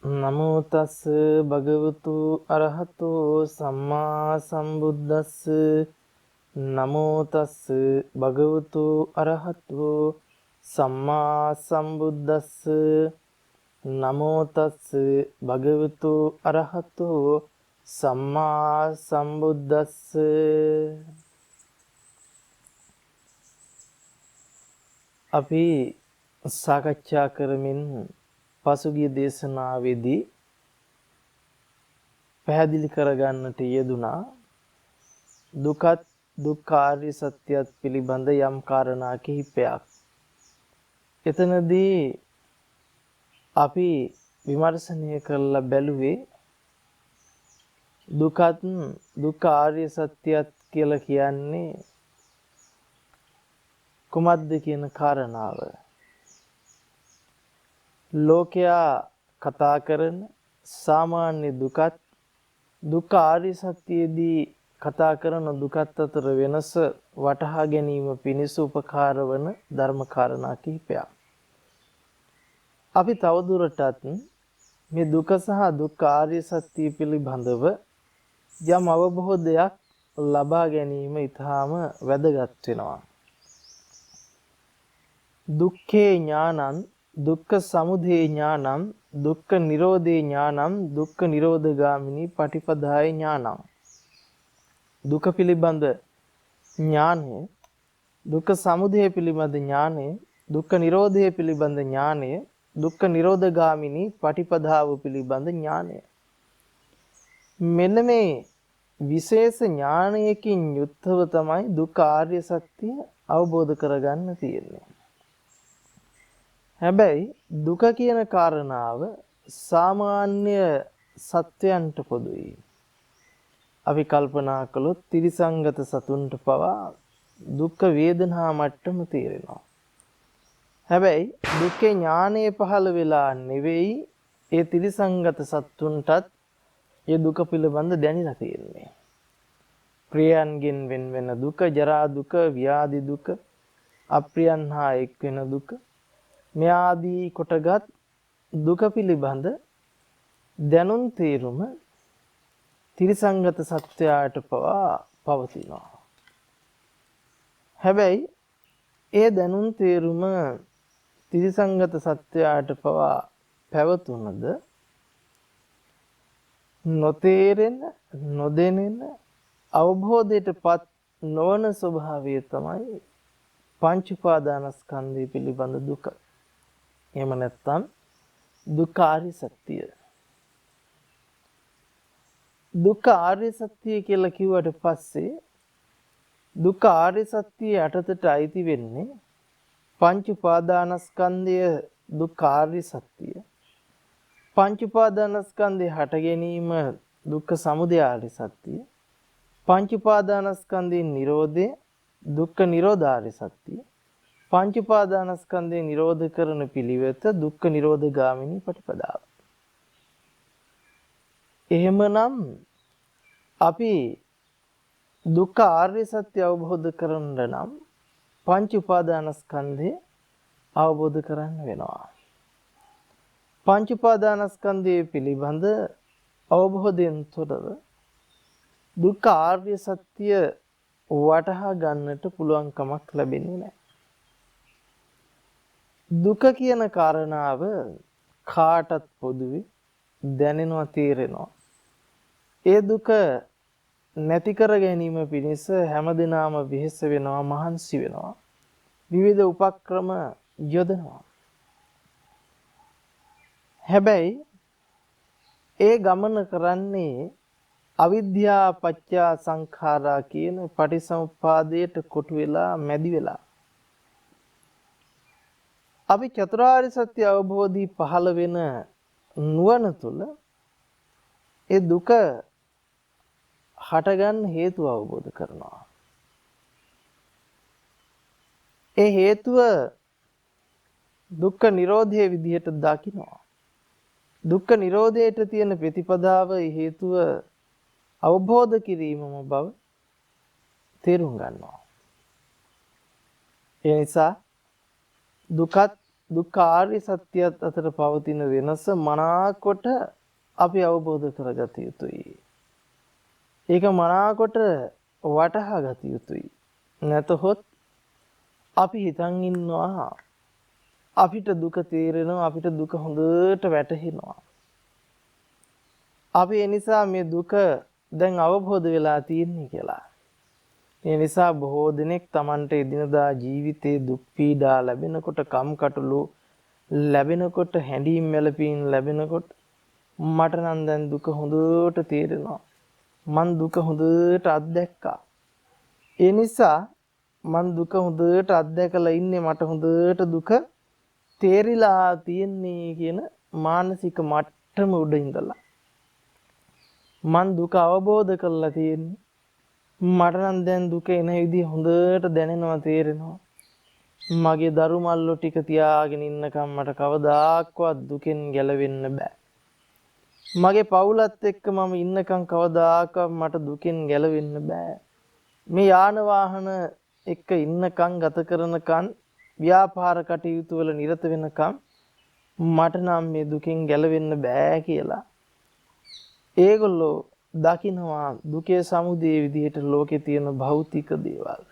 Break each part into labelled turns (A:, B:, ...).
A: නමෝ තස් භගවතු අරහතෝ සම්මා සම්බුද්දස්ස නමෝ තස් භගවතු අරහතෝ සම්මා සම්බුද්දස්ස නමෝ තස් භගවතු අරහතෝ සම්මා සම්බුද්දස්ස. අපි සාකච්ඡා කරමින් පසුගිය දේශනාවේදී පැහැදිලි කරගන්නට යෙදුනා දුකත් දුක්ඛාර්ය සත්‍යයත් පිළිබඳ යම් කාරණා කිහිපයක්. එතනදී අපි විමර්ශනය කරලා බැලුවේ දුකත් දුක්ඛාර්ය සත්‍යයත් කියලා කියන්නේ කුමක්ද කියන කාරණාව. ලෝකයා කතා කරන සාමාන්‍ය දුකත් දුක්ඛ ආර්ය සත්‍යයේදී කතා කරන දුකත් අතර වෙනස වටහා ගැනීම පිණිස උපකාර වන ධර්ම කාරණා කිහිපයක්. අපි තවදුරටත් මේ දුක සහ දුක්ඛ ආර්ය සත්‍ය පිළිබඳව යම් අවබෝධයක් ලබා ගැනීම ඉතාම වැදගත් වෙනවා. දුක්ඛේ ඥානං දුක්ඛ සමුදය ඥානං දුක්ඛ නිරෝධේ ඥානං දුක්ඛ නිරෝධගාමිනී පටිපදාය ඥානං. දුක පිළිබඳ ඥානය, දුක්ඛ සමුදය පිළිබඳ ඥානය, දුක්ඛ නිරෝධය පිළිබඳ ඥානය, දුක්ඛ නිරෝධගාමිනී පටිපදාව පිළිබඳ ඥානය. මෙන්න මේ විශේෂ ඥානයකින් යුක්තව තමයි දුක්ඛ ආර්ය සත්‍ය අවබෝධ කරගන්න තියෙන්නේ. හැබැයි දුක කියන කාරණාව සාමාන්‍ය සත්වයන්ට පොදුයි. අපි කල්පනා කළොත් ත්‍රිසංගත සතුන්ට පවා දුක් වේදනා මට්ටම තේරෙනවා. හැබැයි දුක්ඛේ ඥානය පහළ වෙලා නෙවෙයි ඒ ත්‍රිසංගත සතුන්ටත් ඒ දුක පිළිබඳ දැනিলা තියෙන්නේ. ප්‍රියයන්ගෙන් වෙන වෙන දුක, ජරා දුක, ව්‍යාධි දුක, අප්‍රියයන් හා එක් වෙන දුක, මෙයාදී කොටගත් දුක පිළිබඳ දැනුම් තේරුම ත්‍රිසංගත සත්‍යයට පවා පවතිනවා. හැබැයි ඒ දැනුම් තේරුම ත්‍රිසංගත සත්‍යයට පවා පැවතුනද නොතේරෙන, නොදැනෙන, අවබෝධයටපත් නොවන ස්වභාවය තමයි පංච උපාදානස්කන්ධය පිළිබඳ දුක. එහෙම නැත්නම් දුක්ඛ ආර්ය සත්‍ය. දුක්ඛ ආර්ය සත්‍ය කියලා කිව්වට පස්සේ දුක්ඛ ආර්ය සත්‍ය යටතට අයිති වෙන්නේ පංච උපාදානස්කන්ධය දුක්ඛ ආර්ය සත්‍ය. පංච උපාදානස්කන්ධය හට ගැනීම දුක්ඛ සමුදය ආර්ය සත්‍ය. පංච උපාදානස්කන්ධේ නිරෝධය දුක්ඛ නිරෝධ ආර්ය සත්‍ය. පංච උපාදානස්කන්ධේ නිරෝධ කරන පිළිවෙත දුක්ඛ නිරෝධ ගාමිනී ප්‍රතිපදාව. එහෙමනම් අපි දුක්ඛ ආර්ය සත්‍ය අවබෝධ කරගන්න නම් පංච උපාදානස්කන්ධය අවබෝධ කරගන්න වෙනවා. පංච උපාදානස්කන්ධය පිළිබඳ අවබෝධයෙන් තොරව දුක්ඛ ආර්ය සත්‍ය වටහා ගන්නට පුළුවන් කමක් ලැබෙන්නේ නැහැ. දුක කියන කාරණාව කාටත් පොදුවේ දැනෙනවා, තේරෙනවා. ඒ දුක නැති කර ගැනීම පිණිස හැමදෙනාම වෙහෙස වෙනවා, මහන්සි වෙනවා, විවිධ උපක්‍රම යොදනවා. හැබැයි ඒ ගමන කරන්නේ අවිද්‍යා පත්‍ය සංඛාරා කියන පටිසමුප්පාදයට කොටු වෙලා මැදි වෙලා. අපි චතුරාර්ය සත්‍ය අවබෝධී පහළ වෙන නුවණ තුල ඒ දුක හටගන්න හේතුව අවබෝධ කරනවා. ඒ හේතුව දුක්ඛ නිරෝධයේ විදිහට දකිනවා. දුක්ඛ නිරෝධයට තියෙන ප්‍රතිපදාව හේතුව අවබෝධ කිරීමම බව තේරුම් ගන්නවා. ඒ නිසා දුකත් දුක්ඛ ආර්ය සත්‍යයත් අතර පවතින වෙනස මනාකොට අපි අවබෝධ කරගත යුතුයි. ඒක මනාකොට වටහා ගත යුතුයි. නැතහොත් අපි හිතන් ඉන්නවා අපිට දුක තේරෙනවා, අපිට දුක හොඳට වැටහෙනවා. අපි ඒ නිසා මේ දුක දැන් අවබෝධ වෙලා තියෙන්නේ කියලා. ඒ නිසා බොහෝ දෙනෙක් Tamante එදිනදා ජීවිතේ දුක් පීඩා ලැබෙනකොට, කම්කටොළු ලැබෙනකොට, හැඬීම් වැළපීම් ලැබෙනකොට මට නම් දැන් දුක හොඳට තේරෙනවා. මං දුක හොඳට අත්දැක්කා. ඒ නිසා මං දුක හොඳට අත්දැකලා ඉන්නේ, මට හොඳට දුක තේරිලා තියෙන්නේ කියන මානසික මට්ටම උඩ ඉඳලා මං දුක අවබෝධ කරලා තියෙන්නේ. මට නම් දැන් දුක එන විදිහ හොඳට දැනෙනවා, තේරෙනවා. මගේ දරු මල්ලෝ ටික තියාගෙන ඉන්නකම් මට කවදාක්වත් දුකෙන් ගැලවෙන්න බෑ. මගේ පවුලත් එක්ක මම ඉන්නකම් කවදාකවත් මට දුකෙන් ගැලවෙන්න බෑ. මේ යාන වාහන එක්ක ඉන්නකම් ගත කරනකම් ව්‍යාපාර කටයුතු වල නිරත වෙනකම් මට නම් මේ දුකෙන් ගැලවෙන්න බෑ කියලා. ඒගොල්ලෝ දකින්නවා දුකේ සමුදය විදිහට ලෝකේ තියෙන භෞතික දේවල්.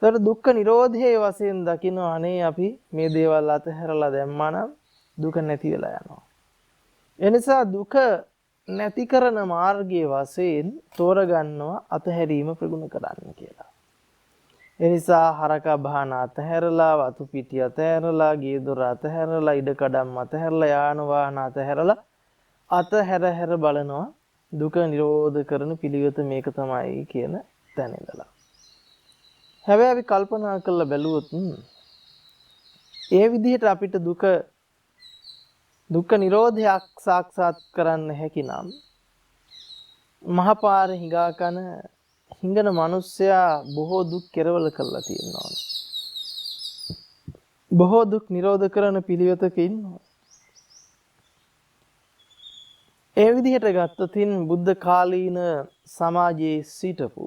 A: ඒතර දුක්ඛ නිරෝධයේ වශයෙන් දකින්න අනේ අපි මේ දේවල් අතහැරලා දැම්මා නම් දුක නැති වෙලා යනවා. එනිසා දුක නැති කරන මාර්ගයේ වශයෙන් තෝරගන්නවා අතහැරීම ප්‍රගුණ කරන්න කියලා. එනිසා හරක බහන අතහැරලා, වතු පිටි අතහැරලා, ගේ දොර අතහැරලා, ඉඩ කඩම් අතහැරලා, යාන වාහන අතහැරලා අතහැර බලනවා දුක නිරෝධ කරන පිළිවෙත මේක තමයි කියන තැන ඉඳලා. හැබැයි අපි කල්පනා කරලා බැලුවොත් ඒ විදිහට අපිට දුක්ඛ නිරෝධයක් සාක්ෂාත් කරන්න හැකි නම් මහපාර හිඟා කන හිඟන මිනිස්සයා බොහෝ දුක් කෙරවල කරලා තියෙනවා. බොහෝ දුක් නිරෝධ කරන පිළිවෙතක ඉන්නවා. ඒ විදිහට ගත්තොත් බුද්ධ කාලීන සමාජයේ සිටපු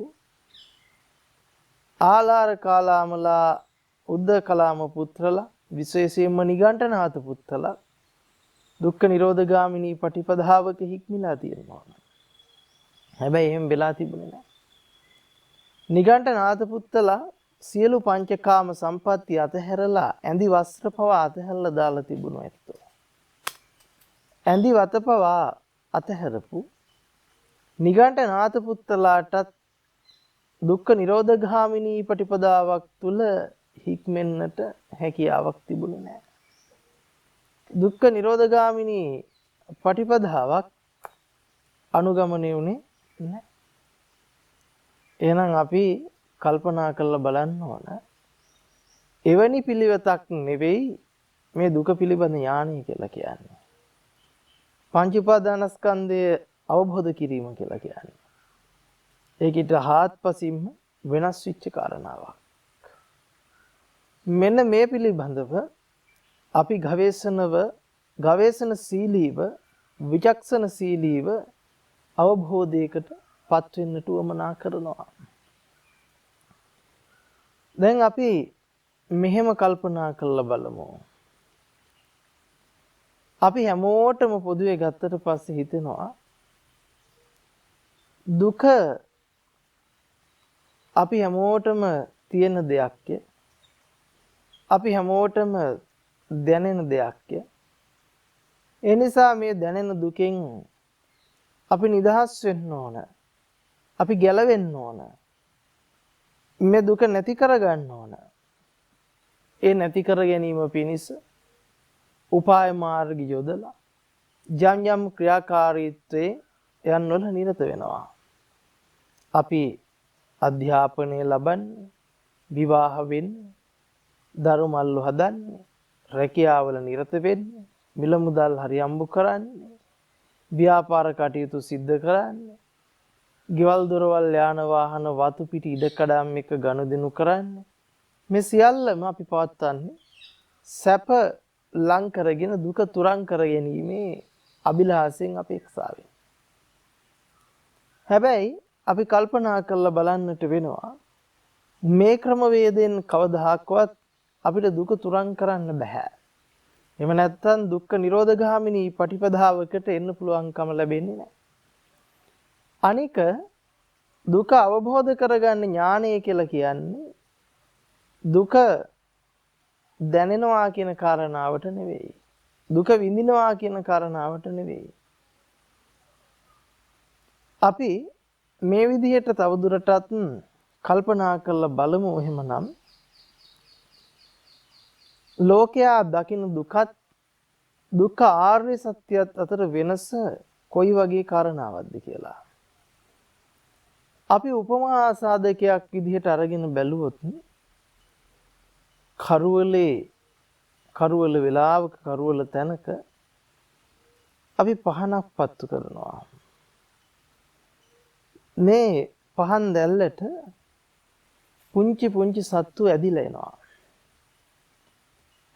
A: ආලාර කාලාමලා, උද්දකලාම පුත්‍රලා, විශේෂයෙන්ම නිගණ්ඨනාථ පුත්‍රලා දුක්ඛ නිරෝධගාමිනී පටිපදාවක හික්මිලා තියෙනවා. හැබැයි එහෙම වෙලා තිබුණේ නැහැ. නිගණ්ඨනාථ පුත්‍රලා සියලු පංචකාම සම්පatti අතහැරලා ඇඳි වස්ත්‍ර පවා අතහැරලා දාලා තිබුණා ඇත්තෝ. ඇඳි වත පවා අතහැරපු නිගණ්ඨනාථ පුත්‍රලාටත් දුක්ඛ නිරෝධගාමිනී පටිපදාවක් තුල හික්මෙන්නට හැකියාවක් තිබුණේ නැහැ. දුක්ඛ නිරෝධගාමිනී පටිපදාවක් අනුගමනය වුණේ නැහැ. එහෙනම් අපි කල්පනා කරලා බලන්න ඕන එවැනි පිළිවෙතක් නෙවෙයි මේ දුක පිළිබඳ ඥානය කියලා කියන්නේ. පංච උපාදානස්කන්ධය අවබෝධ කිරීම කියලා කියන්නේ. ඒකිට හාත්පසින්ම වෙනස් වෙච්ච කාරණාවක්. මෙන්න මේ පිළිබඳව අපි ගවේෂණශීලීව, විචක්ෂණශීලීව අවබෝධයකට පත් වෙන්නට උවමනා කරනවා. දැන් අපි මෙහෙම කල්පනා කරලා බලමු. අපි හැමෝටම පොදුවේ ගත්තට පස්සේ හිතෙනවා දුක අපි හැමෝටම තියෙන දෙයක්. අපි හැමෝටම දැනෙන දෙයක්. ඒ නිසා මේ දැනෙන දුකෙන් අපි නිදහස් වෙන්න ඕන. අපි ගැලවෙන්න ඕන. මේ දුක නැති කරගන්න ඕන. ඒ නැති කර ගැනීම පිණිස උපාය මාර්ග යොදලා යම් ක්‍රියාකාරීත්වයේ යන්වල නිරත වෙනවා. අපි අධ්‍යාපනය ලබන්නේ, විවාහ වෙන්නේ, දරු මල්ලු හදන්නේ, රැකියාවල නිරත වෙන්නේ, මිල මුදල් හරි අම්බු කරන්නේ, ව්‍යාපාර කටයුතු සිද්ධ කරන්නේ, ගෙවල් දොරවල් යාන වාහන වතු පිටි ඉඩකඩම් එක ගනුදෙනු කරන්නේ. මේ සියල්ලම අපි පවත්වන්නේ සැප ලං කරගෙන දුක තුරන් කර ගැනීමේ අභිලාෂයෙන් අපේක්ෂාවෙන්. හැබැයි අපි කල්පනා කරලා බලන්නට වෙනවා මේ ක්‍රමවේදයෙන් කවදාහක්වත් අපිට දුක තුරන් කරන්න බෑ. එහෙම නැත්නම් දුක්ඛ නිරෝධගාමිනී පටිපදාවකට එන්න පුළුවන්කම ලැබෙන්නේ නැහැ. අනික දුක අවබෝධ කරගන්න ඥානය කියලා කියන්නේ දුක දැනෙනවා කියන කාරණාවට නෙවෙයි. දුක විඳිනවා කියන කාරණාවට නෙවෙයි. අපි මේ විදිහට තවදුරටත් කල්පනා කරලා බලමු. එහෙමනම් ලෝකයා දකින දුකත් දුක්ඛ ආර්ය සත්‍යයත් අතර වෙනස කොයි වගේ කාරණාවක්ද කියලා. අපි උපමා සාධකයක් විදිහට අරගෙන බැලුවොත් කරුවල වෙලාවක කරුවල තැනක අපි පහනක් පත්තු කරනවා. මේ පහන් දැල්ලට පුංචි පුංචි සත්තු ඇදිලා එනවා.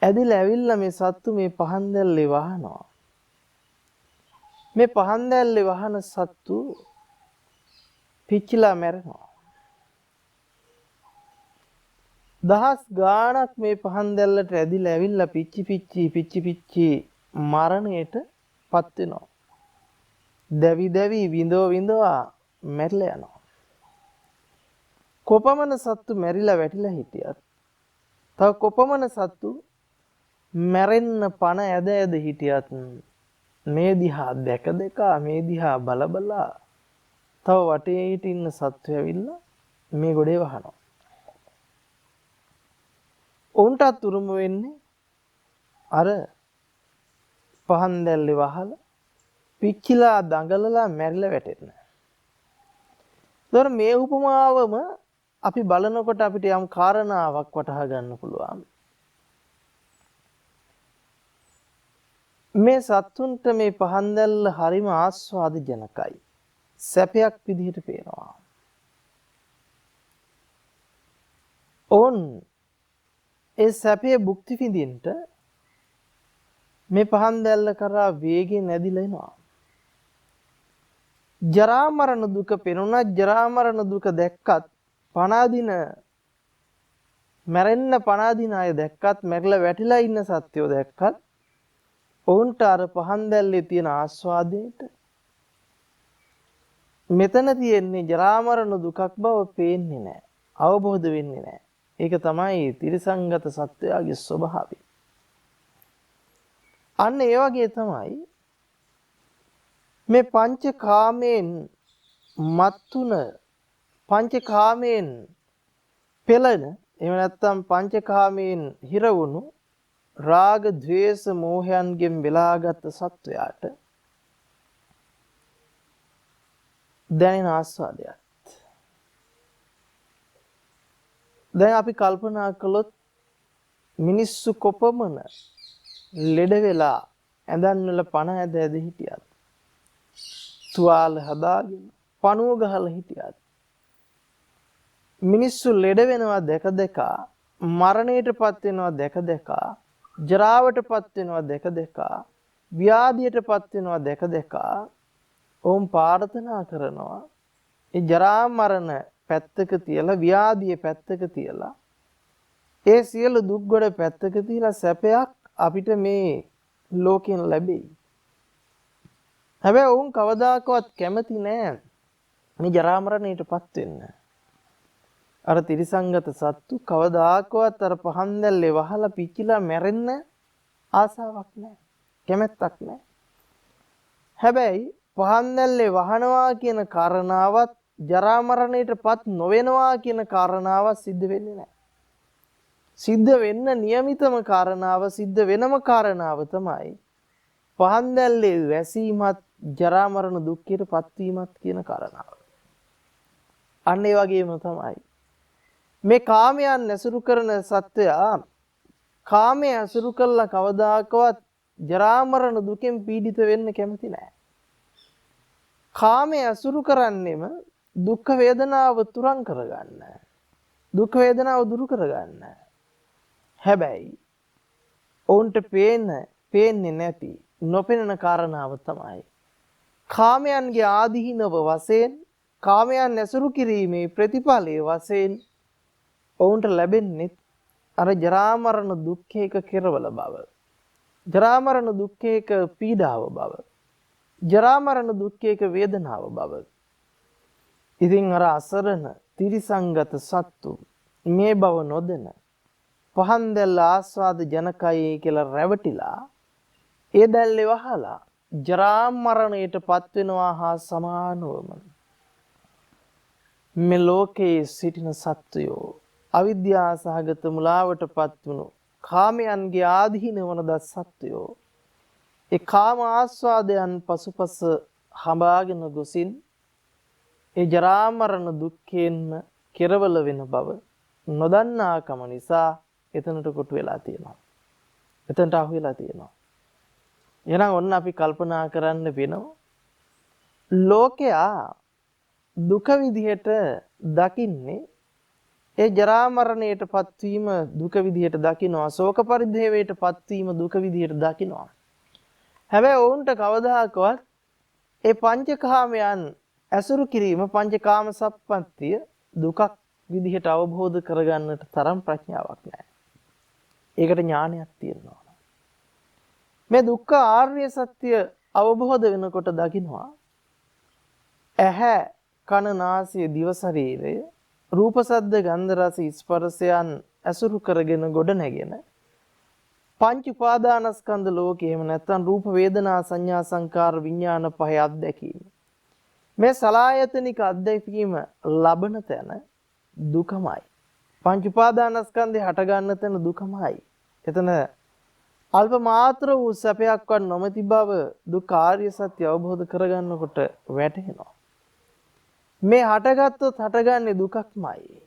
A: ඇදිලා ඇවිල්ලා මේ සත්තු මේ පහන් දැල්ලේ වහනවා. මේ පහන් දැල්ලේ වහන සත්තු පිච්චිලා මැරෙනවා. දහස් ගාණක් මේ පහන් දැල්ලට ඇදිලා ඇවිල්ලා පිච්චි පිච්චි මරණයට පත් වෙනවා. දැවි විඳවා මැරිලා යනවා. කොපමණ සත්තු මැරිලා වැටිලා හිටියත් තව කොපමණ සත්තු මැරෙන්න පණ ඇද හිටියත් මේ දිහා දැක මේ දිහා බල තව වටේට ඉන්න සත්තු ඇවිල්ලා මේ ගොඩේ වහනවා. උන්ටත් උරුම වෙන්නේ අර පහන් දැල්ලේ වහලා පිච්චිලා දඟලලා මැරිලා වැටෙන්න. ඒතර මේ උපමාවම අපි බලනකොට අපිට යම් කාරණාවක් වටහා ගන්න පුළුවන්. මේ සත්තුන්ට මේ පහන් දැල්ල හරිම ආස්වාද ජනකයි. සැපයක් විදිහට පේනවා. ඕන් ඒ සැපේ භුක්ති විඳින්න මේ පහන් දැල්ල කරා වේගෙන් ඇදිලා එනවා. ජරා මරණ දුක පෙනුණා. ජරා මරණ දුක දැක්කත් පනාදින මැරෙන්න පනාදින අය දැක්කත් මැරිලා වැටිලා ඉන්න සත්‍යෝ දැක්කත් ඔවුන්ට අර පහන් දැල්ලේ තියෙන ආස්වාදයට මෙතන තියෙන්නේ ජරා මරණ දුකක් බව පේන්නේ නැහැ. අවබෝධ වෙන්නේ නැහැ. ඒක තමයි ත්‍රිසංගත සත්‍යයේ ස්වභාවය. අන්න ඒ වගේ තමයි මේ පංචකාමයෙන් මත්තුන පංචකාමයෙන් පෙළෙන එහෙම නැත්නම් පංචකාමයෙන් හිර වුණු රාග ద్వේෂ මෝහයන්ගෙන් බෙලාගත් සත්වයාට දැනෙන ආස්වාදයක්. දැන් අපි කල්පනා කළොත් මිනිස්සු කොපමණ ලෙඩ වෙලා ඇඳන් වල පණ ඇද හිටියත් තුවාල හදාගෙන පණුව ගහලා හිටියත් මිනිස්සු ලෙඩ වෙනවා දැක මරණයටපත් වෙනවා දැක ජරාවටපත් වෙනවා දැක ව්‍යාධියටපත් වෙනවා දැක ඔවුන් ප්‍රාර්ථනා කරනවා ඒ ජරා මරණ පැත්තක තියලා ව්‍යාධිය පැත්තක තියලා ඒ සියලු දුක් ගොඩ පැත්තක තියලා සැපයක් අපිට මේ ලෝකෙන් ලැබෙයි. හැබැයි ඔවුන් කවදාකවත් කැමති නෑ මේ ජරා මරණයටපත් වෙන්න. අර ත්‍රිසංගත සත්තු කවදාකවත් අර පහන් දැල්ලේ වහලා පිච්චිලා මැරෙන්න ආසාවක් නෑ. කැමැත්තක් නෑ. හැබැයි පහන් දැල්ලේ වහනවා කියන කාරණාවත් ජරා මරණයටපත් නොවෙනවා කියන කාරණාව සිද්ධ වෙන්නේ නැහැ. සිද්ධ වෙන්න નિયમિતම කාරණාව සිද්ධ වෙනම කාරණාව තමයි පහන් දැල්ලේ වැසීමත් ජරා මරණ දුක්ඛයටපත් වීමත් කියන කාරණාව. අන්න ඒ වගේම තමයි මේ කාමයන් ඇසුරු කරන සත්වයා කාමයේ ඇසුරු කළා කවදාකවත් ජරා මරණ දුකෙන් පීඩිත වෙන්න කැමති නැහැ. කාමයේ ඇසුරු කරන්නේම දුක් වේදනාව තුරන් කරගන්න. දුක් වේදනාව දුරු කරගන්න. හැබැයි ඔවුන්ට පේන්නේ නැති නොපෙනෙන කාරණාව තමයි කාමයන්ගේ ආදීනව වශයෙන් කාමයන් ඇසුරු කිරීමේ ප්‍රතිඵලයේ වශයෙන් ඔවුන්ට ලැබෙන්නේ අර ජරා මරණ දුක්ඛේක කෙරවල බව, ජරා මරණ දුක්ඛේක පීඩාව බව, ජරා මරණ දුක්ඛේක වේදනාව බව. ඉතින් අර අසරණ තිරිසංගත සත්තු මේ බව නොදෙන පහන් දැල්ල ආස්වාද ජනකයි කියලා රැවටිලා ඒ දැල්ලේ වහලා ජරා මරණයට පත් වෙනවා හා සමානවම මේ ලෝකයේ සිටින සත්වයෝ අවිද්‍යා සහගත මුලාවට පත් වුණු කාමයන්ගේ ආධීන වන ද සත්වයෝ ඒ කාම ආස්වාදයන් පසුපස හඹාගෙන ගොසින් ඒ ජරා මරණ දුක්ඛයෙන් කෙරවල වෙන බව නොදන්නාකම නිසා එතනට කොටු වෙලා තියෙනවා. එතනට අහු වෙලා තියෙනවා. එහෙනම් ඔන්න අපි කල්පනා කරන්න වෙනවා. ලෝකයා දුක විදිහට දකින්නේ ඒ ජරා මරණයට පත්වීම දුක විදිහට දකිනවා. ශෝක පරිදේවයට පත්වීම දුක විදිහට දකිනවා. හැබැයි ඔවුන්ට කවදාකවත් ඒ පංචකාමයන් ඇසුරු කිරීම පංචකාම සම්පත්තිය දුකක් විදිහට අවබෝධ කරගන්නට තරම් ප්‍රඥාවක් නැහැ. ඒකට ඥානයක් තියෙනවා. මේ දුක්ඛ ආර්ය සත්‍ය අවබෝධ වෙනකොට දකින්නවා ඇහැ කන නාසය දිව ශරීරය රූප ශබ්ද ගන්ධ රස ස්පර්ශයන් ඇසුරු කරගෙන ගොඩ නැගෙන පංච උපාදානස්කන්ධ ලෝකේ එහෙම නැත්නම් රූප වේදනා සංඥා සංකාර විඥාන පහේ අත්දැකීම මේ සලායතනික අත්දැකීම ලබන තැන දුකමයි. පංච උපාදානස්කන්ධේ හට ගන්න තැන දුකමයි. එතන අල්ප මාත්‍ර වූ සැපයක්වත් නොමැති බව දුක්ඛ ආර්ය සත්‍ය අවබෝධ කරගන්නකොට වැටහෙනවා. මේ හටගත්තොත් හටගන්නේ දුකක්මයි.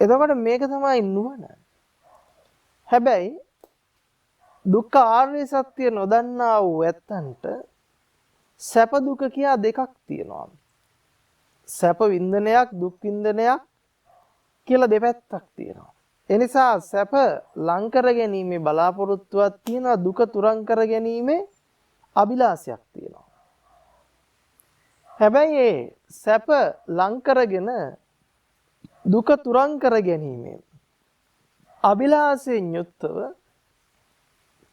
A: එතකොට මේක තමයි නුවණ. හැබැයි දුක්ඛ ආර්ය සත්‍ය නොදන්නා වූ ඇත්තන්ට සැප දුක කියා දෙකක් තියෙනවා. සැප වින්දනයක් දුක් වින්දනයක් කියලා දෙපැත්තක් තියෙනවා. ඒ නිසා සැප ලං කර ගැනීමේ බලාපොරොත්තුවක් තියෙනවා, දුක තුරන් කර ගැනීමේ අභිලාෂයක් තියෙනවා. හැබැයි ඒ සැප ලං කරගෙන දුක තුරන් කර ගැනීමේ අභිලාෂයෙන් යුක්තව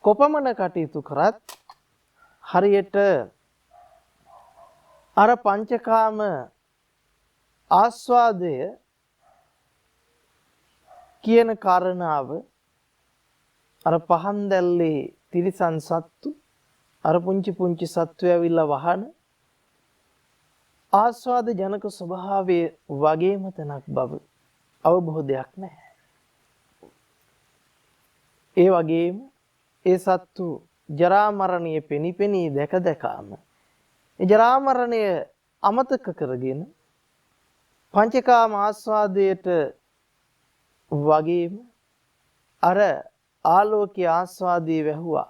A: කොපමණ කටයුතු කරත් හරියට අර පංචකාම ආස්වාදය කියන කාරණාව අර පහන් දැල්ලේ තිරිසන් සත්තු අර පුංචි පුංචි සත්තු ඇවිල්ලා වහන ආස්වාද ජනක ස්වභාවයේ වගේම තැනක් බව අවබෝධයක් නැහැ. ඒ වගේම ඒ සත්තු ජරා මරණය පෙනිපෙනී දැක දැකාම ඒ ජරා මරණය අමතක කරගෙන පංචකාම ආස්වාදයට වගේම අර ආලෝකීය ආස්වාදයේ වැහුවා.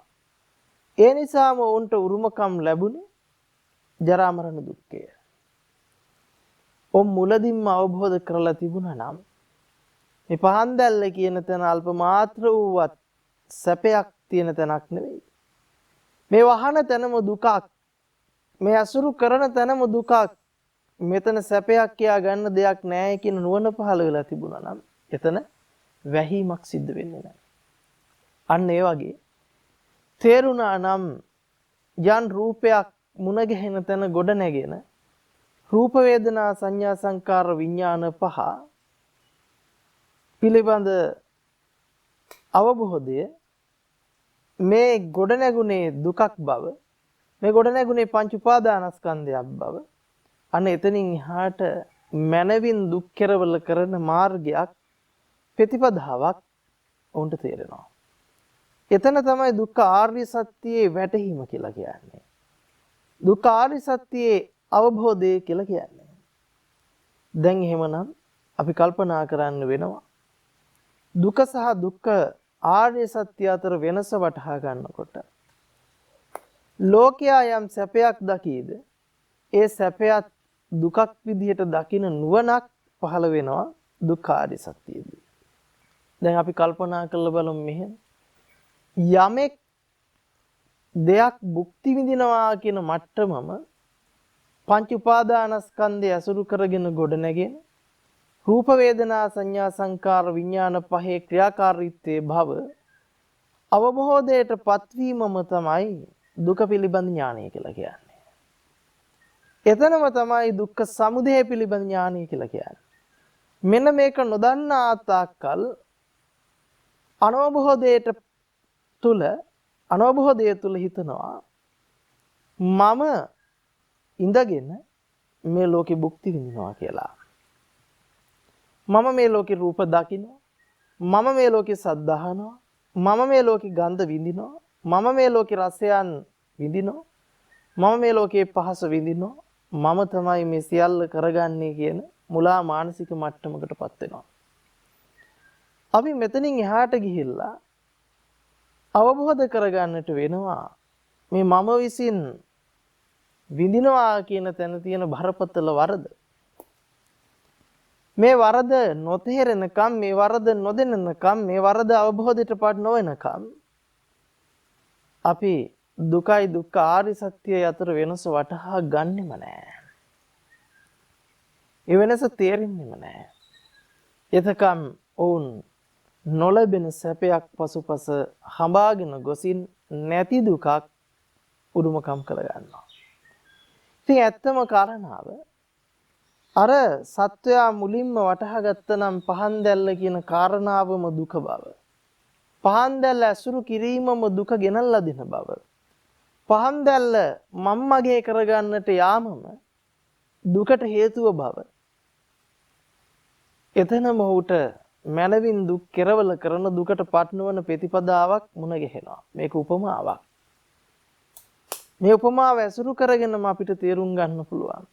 A: ඒ නිසාම උන්ට උරුමකම් ලැබුණේ ජරා මරණ දුක්ඛය. මුලදින්ම අවබෝධ කරලා තිබුණා නම් මේ පහන් දැල්ල කියන තැන අල්ප මාත්‍ර වූවත් සැපයක් තියෙන තැනක් නෙවෙයි. මේ වහන තැනම දුකක්. මේ අසුරු කරන තැනම දුකක්. මෙතන සැපයක් කියා ගන්න දෙයක් නැහැ කියන නුවණ පහළ වෙලා තිබුණා නම් එතන වැහිමක් සිද්ධ වෙන්නේ නැහැ. අන්න ඒ වගේ තේරුණා නම් යන් රූපයක් මුණ ගැහෙන තැන ගොඩ නැගෙන රූප වේදනා සංඥා සංකාර විඥාන පහ පිළිබඳ අවබෝධය මේ ගොඩ නැගුණේ දුකක් බව මේ ගොඩ නැගුණේ පංච උපාදානස්කන්ධයක් බව අන්න එතනින් එහාට මනවින් දුක් කෙරවල කරන මාර්ගයක් ප්‍රතිපදාවක් උන්ට තේරෙනවා. එතන තමයි දුක්ඛ ආර්ය සත්‍යයේ වැටහීම කියලා කියන්නේ. දුක්ඛ ආර්ය සත්‍යයේ අවබෝධය කියලා කියන්නේ. දැන් එහෙමනම් අපි කල්පනා කරන්න වෙනවා දුක සහ දුක්ඛ ආර්ය සත්‍ය අතර වෙනස වටහා ගන්නකොට ලෝකයා යම් සැපයක් දකීද ඒ සැපයත් දුකක් විදිහට දකින නුවණක් පහළ වෙනවා දුක්ඛ ආර්ය සත්‍යයේදී. දැන් අපි කල්පනා කරලා බලමු මෙහෙම යමෙක් දෙයක් භුක්ති විඳිනවා කියන මට්ටමම පංච උපාදානස්කන්ධය අසුරු කරගෙන ගොඩ නැගෙන රූප වේදනා සංඥා සංකාර විඥාන පහේ ක්‍රියාකාරීත්වයේ භව අවබෝධයට පත්වීමම තමයි දුක පිළිබඳ ඥානය කියලා කියන්නේ. එතනම තමයි දුක්ඛ සමුදය පිළිබඳ ඥානය කියලා කියන්නේ. මෙන්න මේක නොදන්නා තාක්කල් අනවබෝධය තුල හිතනවා මම ඉඳගෙන මේ ලෝකෙ භුක්ති විඳිනවා කියලා. මම මේ ලෝකේ රූප දකිනවා. මම මේ ලෝකේ සද්ද අහනවා. මම මේ ලෝකේ ගන්ධ විඳිනවා. මම මේ ලෝකේ රසයන් විඳිනවා. මම මේ ලෝකේ පහස විඳිනවා. මම තමයි මේ සියල්ල කරගන්නේ කියන මුලා මානසික මට්ටමකටපත් වෙනවා. අපි මෙතනින් එහාට ගිහිල්ලා අවබෝධ කරගන්නට වෙනවා මේ මම විසින් විඳිනවා කියන තැන තියෙන බරපතල වරද. මේ වරද නොතේරෙනකම්, මේ වරද නොදෙනකම්, මේ වරද අවබෝධයටපත් නොවෙනකම් අපි දුකයි දුක්ඛ ආර්ය සත්‍යය අතර වෙනස වටහා ගන්නෙම නැහැ. ඒ වෙනස තේරෙන්නෙම නැහැ. එතකම් ඔවුන් නොලැබෙන සැපයක් පසුපස හඹාගෙන ගොසින් නැති දුකක් උරුමකම් කරගන්නවා. ඉතින් ඇත්තම කාරණාව අර සත්වයා මුලින්ම වටහා ගත්තනම් පහන් දැල්ල කියන කාරණාවම දුක බව. පහන් දැල්ල ඇසුරු කිරීමම දුක ගෙනල්ලා දෙන බව. පහන් දැල්ල මම්මගේ කරගන්නට යාමම දුකට හේතුව බව. එතනම ඔහුට මනවින් දුක් කෙරවල කරන දුකට පත්නවන ප්‍රතිපදාවක් මුණ ගැහෙනවා. මේක උපමාවක්. මේ උපමාව ඇසුරු කරගෙනම අපිට තේරුම් ගන්න පුළුවන්.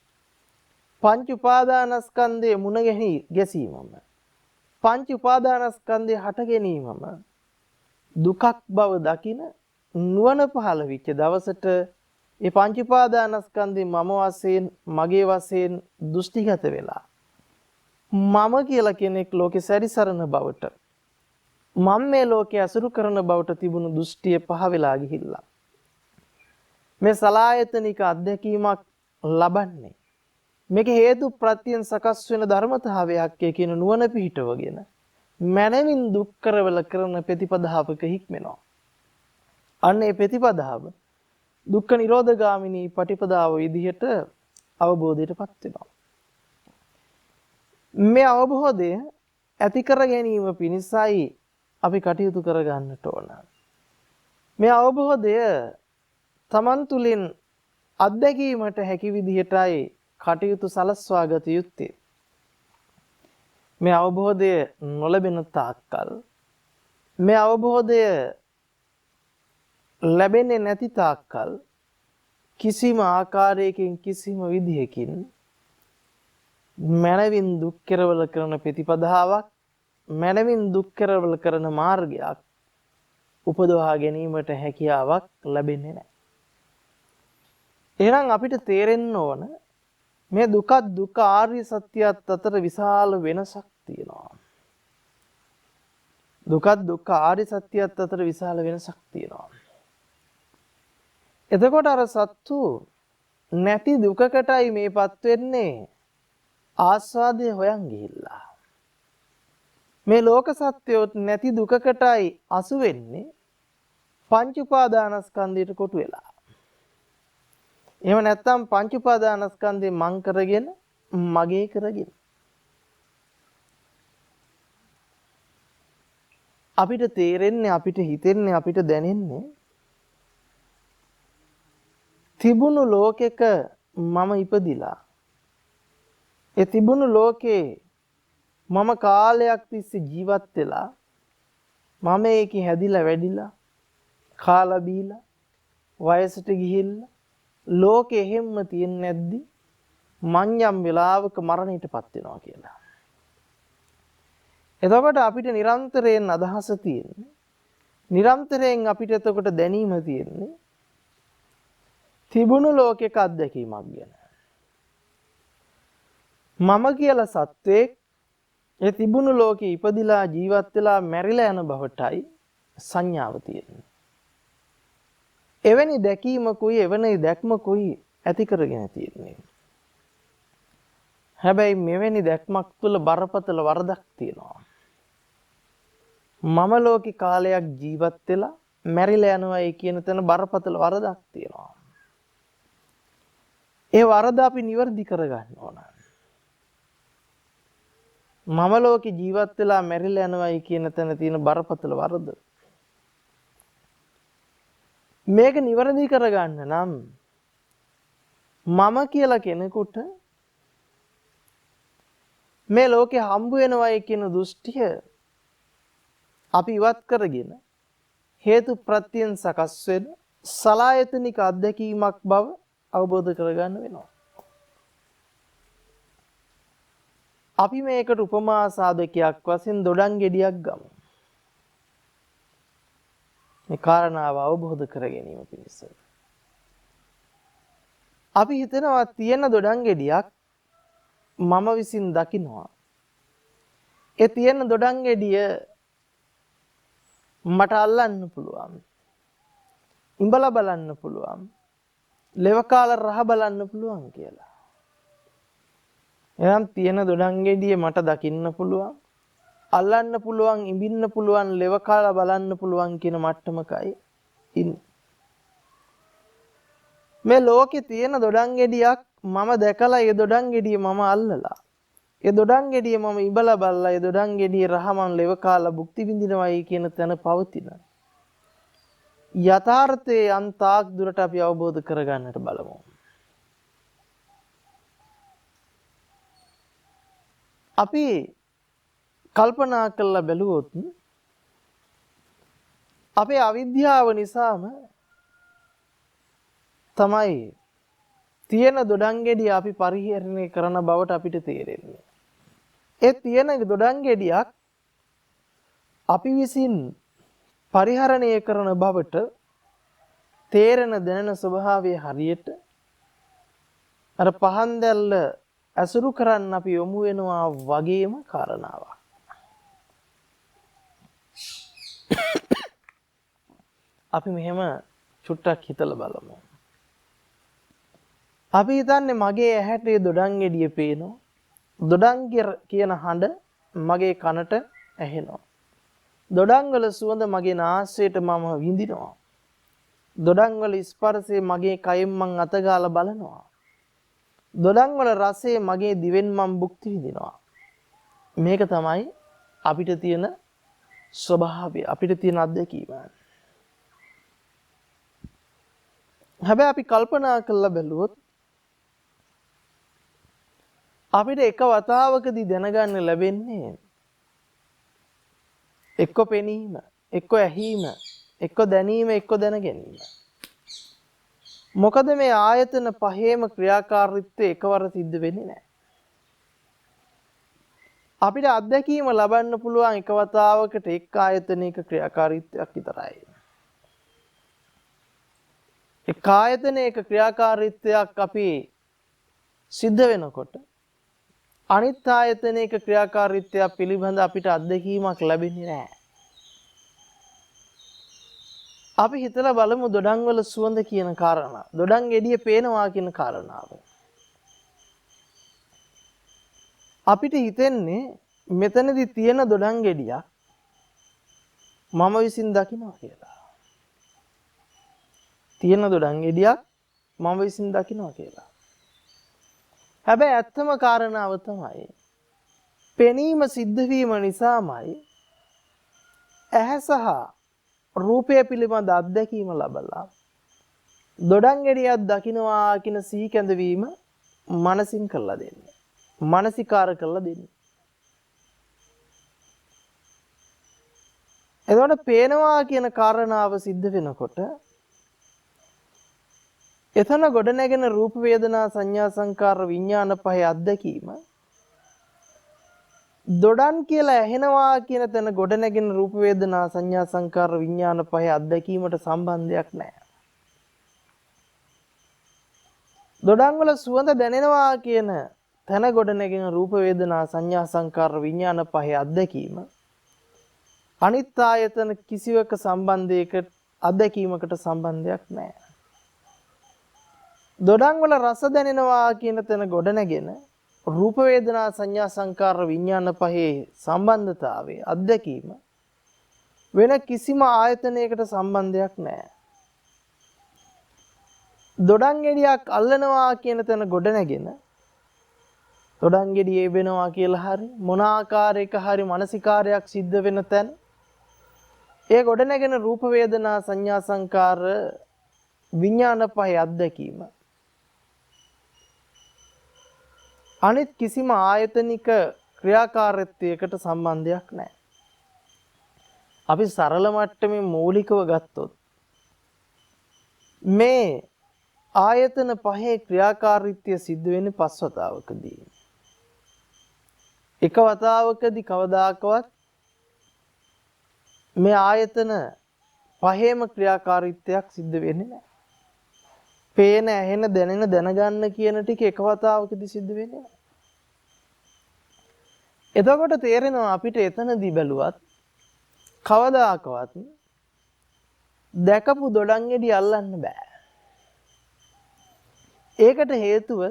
A: පංච උපාදානස්කන්ධයේ මුණ ගැසීමම පංච උපාදානස්කන්ධයේ හට ගැනීමම දුකක් බව දකින නුවණ පහළ වෙච්ච දවසට මේ පංච උපාදානස්කන්ධේ මම වශයෙන් මගේ වශයෙන් දෘෂ්ටිගත වෙලා මම කියලා කෙනෙක් ලෝකේ සැරිසරන බවට මම මේ ලෝකේ අසුරු කරන බවට තිබුණු දෘෂ්ටිය පහ වෙලා ගිහිල්ලා මේ සලායතනික අත්දැකීමක් ලබන්නේ මේක හේතු ප්‍රත්‍යයෙන් සකස් වෙන ධර්මතාවයක් කියන නුවණ පිහිටවගෙන මනමින් දුක් කරවල කරන ප්‍රතිපදාවක හික්මෙනවා. අන්න ඒ ප්‍රතිපදාව දුක්ඛ නිරෝධගාමිනී පටිපදාව විදිහට අවබෝධයටපත් වෙනවා. මේ අවබෝධය ඇති කර ගැනීම පිණිසයි අපි කටයුතු කර ගන්නට ඕන. මේ අවබෝධය තමන් තුළින් අත්දැකීමට හැකි විදිහටයි කටයුතු සලස්වා ගත යුත්තේ. මේ අවබෝධය නොලැබෙන තාක්කල් මේ අවබෝධය ලැබෙන්නේ නැති තාක්කල් කිසිම ආකාරයකින් කිසිම විදිහකින් මනවින් දුක් කෙරවල කරන ප්‍රතිපදාවක් මනවින් දුක් කෙරවල කරන මාර්ගයක් උපදවා ගැනීමට හැකියාවක් ලැබෙන්නේ නැහැ. එහෙනම් අපිට තේරෙන්න ඕන මේ දුකත් දුක්ඛ ආර්ය සත්‍යයත් අතර විශාල වෙනසක් තියෙනවා. දුකත් දුක්ඛ ආර්ය සත්‍යයත් අතර විශාල වෙනසක් තියෙනවා. එතකොට අර සත්තු නැති දුකකටයි මේපත් වෙන්නේ ආස්වාදය හොයන් ගිහිල්ලා. මේ ලෝක සත්‍යෝ නැති දුකකටයි අසු වෙන්නේ පංච උපාදානස්කන්ධයට කොටු වෙලා. එහෙම නැත්නම් පංච උපාදානස්කන්ධේ මං කරගෙන මගේ කරගෙන අපිට තේරෙන්නේ අපිට හිතෙන්නේ අපිට දැනෙන්නේ තිබුණු ලෝකෙක මම ඉපදිලා ඒ තිබුණු ලෝකේ මම කාලයක් තිස්සේ ජීවත් වෙලා මම ඒකේ හැදිලා වැඩිලා කාලා බීලා වයසට ගිහිල්ලා ලෝකෙ හැම්ම තියෙන්නේ නැද්දි මං යම් වෙලාවක මරණයටපත් වෙනවා කියලා. එතකොට අපිට නිරන්තරයෙන් අදහස තියෙන්නේ නිරන්තරයෙන් අපිට එතකොට දැනීම තියෙන්නේ තිබුණු ලෝකයක අත්දැකීමක් ගැන. මම කියලා සත්වෙක් ඒ තිබුණු ලෝකේ ඉපදිලා ජීවත් වෙලා මැරිලා යන බවටයි සංඥාව තියෙන්නේ. එවැනි දැකීමකුයි එවැනි දැක්මකුයි ඇති කරගෙන තියෙන්නේ. හැබැයි මෙවැනි දැක්මක් තුළ බරපතල වරදක් තියෙනවා. මම ලෝකේ කාලයක් ජීවත් වෙලා මැරිලා යනවායි කියන තැන බරපතල වරදක් තියෙනවා. ඒ වරද අපි නිවැරදි කරගන්න ඕන. මම ලෝකේ ජීවත් වෙලා මැරිලා යනවායි කියන තැන තියෙන බරපතල වරද. මේක නිවැරදි කරගන්න නම් මම කියලා කෙනෙකුට මේ ලෝකේ හම්බ වෙනවයි කියන දෘෂ්ටිය අපි ඉවත් කරගෙන හේතු ප්‍රත්‍යයෙන් සකස් වෙන සලායතනික අත්දැකීමක් බව අවබෝධ කරගන්න වෙනවා. අපි මේකට උපමා සාධකයක් වශයෙන් දොඩම් ගෙඩියක් ගමු. මේ කාරණාව අවබෝධ කර ගැනීම පිණිස. අපි හිතනවා තියෙන දොඩම් ගෙඩියක් මම විසින් දකිනවා. ඒ තියෙන දොඩම් ගෙඩිය මට අල්ලන්න පුළුවන්. ඉඹලා බලන්න පුළුවන්. ලෙව කාලා රහ බලන්න පුළුවන් කියලා. එනම් තියෙන දොඩම් ගෙඩිය මට දකින්න පුළුවන්. අල්ලන්න පුළුවන්, ඉඹින්න පුළුවන්, ලෙව කාලා බලන්න පුළුවන් කියන මට්ටමකයි ඉන්නේ. මේ ලෝකේ තියෙන දොඩම් ගෙඩියක් මම දැකලා ඒ දොඩම් ගෙඩිය මම අල්ලලා ඒ දොඩම් ගෙඩිය මම ඉඹලා බලලා ඒ දොඩම් ගෙඩිය රහ මම ලෙව කාලා භුක්ති විඳිනවයි කියන තැන පවතින යථාර්ථයේ අන්තාක් දුරට අපි අවබෝධ කරගන්නට බලමු. අපි කල්පනා කරලා බැලුවොත් අපේ අවිද්‍යාව නිසාම තමයි තියෙන දොඩම් ගෙඩිය අපි පරිහරණය කරන බවට අපිට තේරෙන්නේ. ඒ තියෙන දොඩම් ගෙඩියක් අපි විසින් පරිහරණය කරන බවට තේරෙන දැනෙන ස්වභාවය හරියට අර පහන් දැල්ල ඇසුරු කරන්න අපි යොමු වෙනවා වගේම කාරණාවක්. අපි මෙහෙම චුට්ටක් හිතලා බලමු. අපි හිතන්නේ මගේ ඇහැට දොඩම් ගෙඩිය පේනවා. දොඩම් කියන හඬ මගේ කනට ඇහෙනවා. දොඩම් වල සුවඳ මගේ නාසයට මම විඳිනවා. දොඩම් වල ස්පර්ශය මගේ කයෙන් මං අතගාලා බලනවා. දොඩම් වල රසය මගේ දිවෙන් මං භුක්ති විඳිනවා. මේක තමයි අපිට තියෙන ස්වභාවය, අපිට තියෙන අත්දැකීම. හැබැයි අපි කල්පනා කරලා බැලුවොත් අපිට එක වතාවකදී දැනගන්න ලැබෙන්නේ එක්ක පෙනීම, එක්ක ඇහිීම, එක්ක දැනීම, එක්ක දැන ගැනීම. මොකද මේ ආයතන පහේම ක්‍රියාකාරීත්වය එකවර සිද්ධ වෙන්නේ නැහැ. අපිට අත්දැකීම ලබන්න පුළුවන් එක වතාවකට එක් ආයතනයක ක්‍රියාකාරීත්වයක් විතරයි. එක් ආයතනයක ක්‍රියාකාරීත්වයක් අපි සිද්ධ වෙනකොට අනිත් ආයතනයක ක්‍රියාකාරීත්වයක් පිළිබඳ අපිට අත්දැකීමක් ලැබෙන්නේ නැහැ. අපි හිතලා බලමු දොඩම් වල සුවඳ කියන කාරණා. දොඩම් ගෙඩිය පේනවා කියන කාරණාව. අපිට හිතෙන්නේ මෙතනදී තියෙන දොඩම් ගෙඩියක් මම විසින් දකිනවා කියලා. තියෙන දොඩම් ගෙඩියක් මම විසින් දකිනවා කියලා. හැබැයි ඇත්තම කාරණාව තමයි පෙනීම සිද්ධ වීම නිසාමයි ඇහැ සහ රූපය පිළිබඳ අත්දැකීම ලබලා දොඩම් ගෙඩියක් දකිනවා කියන සිහි කැඳවීම මනසින් කරලා දෙන්නේ. මානසිකාර කරලා දෙන්නේ. එතකොට පේනවා කියන කාරණාව සිද්ධ වෙනකොට එතන ගොඩනැගෙන රූප වේදනා සංඥා සංකාර විඥාන පහේ අත්දැකීම දොඩම් කියලා ඇහෙනවා කියන තැන ගොඩනැගෙන රූප වේදනා සංඥා සංකාර විඥාන පහේ අත්දැකීමට සම්බන්ධයක් නැහැ. දොඩම් වල සුවඳ දැනෙනවා කියන තැන ගොඩනැගෙන රූප වේදනා සංඥා සංකාර විඥාන පහේ අත්දැකීම අනිත් ආයතන කිසිවක සම්බන්ධයකට අත්දැකීමකට සම්බන්ධයක් නැහැ. දොඩම් වල රස දැනෙනවා කියන තැන ගොඩනැගෙන රූප වේදනා සංඥා සංකාර විඥාන පහේ සම්බන්ධතාවයේ අත්දැකීම වෙන කිසිම ආයතනයකට සම්බන්ධයක් නැහැ. දොඩම් ගෙඩියක් අල්ලනවා කියන තැන ගොඩ නැගෙන දොඩම් ගෙඩිය එබෙනවා කියලා හරි මොන ආකාරයක හරි මානසිකාරයක් සිද්ධ වෙන තැන ඒ ගොඩ නැගෙන රූප වේදනා සංඥා සංකාර විඥාන පහේ අත්දැකීම අනිත් කිසිම ආයතනික ක්‍රියාකාරීත්වයකට සම්බන්ධයක් නැහැ. අපි සරල මට්ටමේ මූලිකව ගත්තොත් මේ ආයතන පහේ ක්‍රියාකාරීත්වය සිද්ධ වෙන්නේ පස් වතාවකදී. එක වතාවකදී කවදාකවත් මේ ආයතන පහේම ක්‍රියාකාරීත්වයක් සිද්ධ වෙන්නේ නැහැ. පේන, ඇහෙන, දැනෙන, දැනගන්න කියන ටික එක වතාවකදී සිද්ධ වෙන්නේ නැහැ. එතකොට තේරෙනවා අපිට එතනදී බැලුවත් කවදාකවත් දැකපු දොඩම් ගෙඩිය අල්ලන්න බෑ. ඒකට හේතුව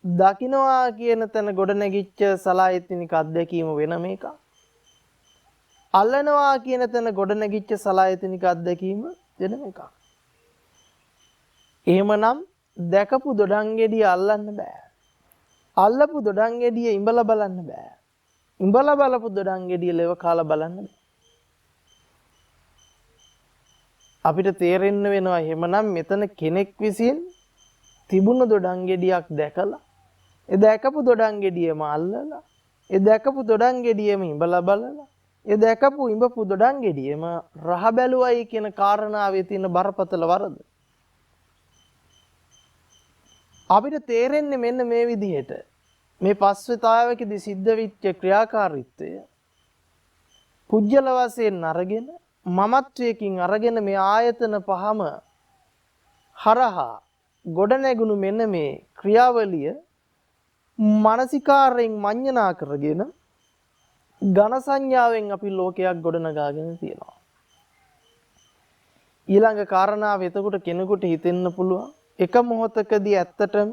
A: දකින්නවා කියන තැන ගොඩ නැගිච්ච සලායතනික අත්දැකීම වෙනම එකක්. අල්ලනවා කියන තැන ගොඩ නැගිච්ච සලායතනික අත්දැකීම වෙනම එකක්. එහෙමනම් දැකපු දොඩම් ගෙඩිය අල්ලන්න බෑ. අල්ලපු දොඩම් ගෙඩිය ඉඹලා බලන්න බෑ. ඉඹලා බලපු දොඩම් ගෙඩිය ලෙව කාලා බලන්න බෑ. අපිට තේරෙන්න වෙනවා එහෙමනම් මෙතන කෙනෙක් විසින් තිබුණු දොඩම් ගෙඩියක් දැකලා ඒ දැකපු දොඩම් ගෙඩියම අල්ලලා ඒ දැකපු දොඩම් ගෙඩියම ඉඹලා බලලා ඒ දැකපු ඉඹපු දොඩම් ගෙඩියම රහ බැලුවයි කියන කාරණාවේ තියෙන බරපතල වරද අපිට තේරෙන්නේ මෙන්න මේ විදිහට මේ පස්වතාවකදී සිද්ධ වෙච්ච ක්‍රියාකාරීත්වය පුජ්‍යල වශයෙන් අරගෙන මමත්වයකින් අරගෙන මේ ආයතන පහම හරහා ගොඩනැගුණු මෙන්න මේ ක්‍රියාවලිය මානසිකාරයෙන් මඤ්ඤණා කරගෙන ඝන සංඥාවෙන් අපි ලෝකයක් ගොඩනගාගෙන තියෙනවා. ඊළඟ කාරණාව එතකොට කෙනෙකුට හිතෙන්න පුළුවන් එක මොහොතකදී ඇත්තටම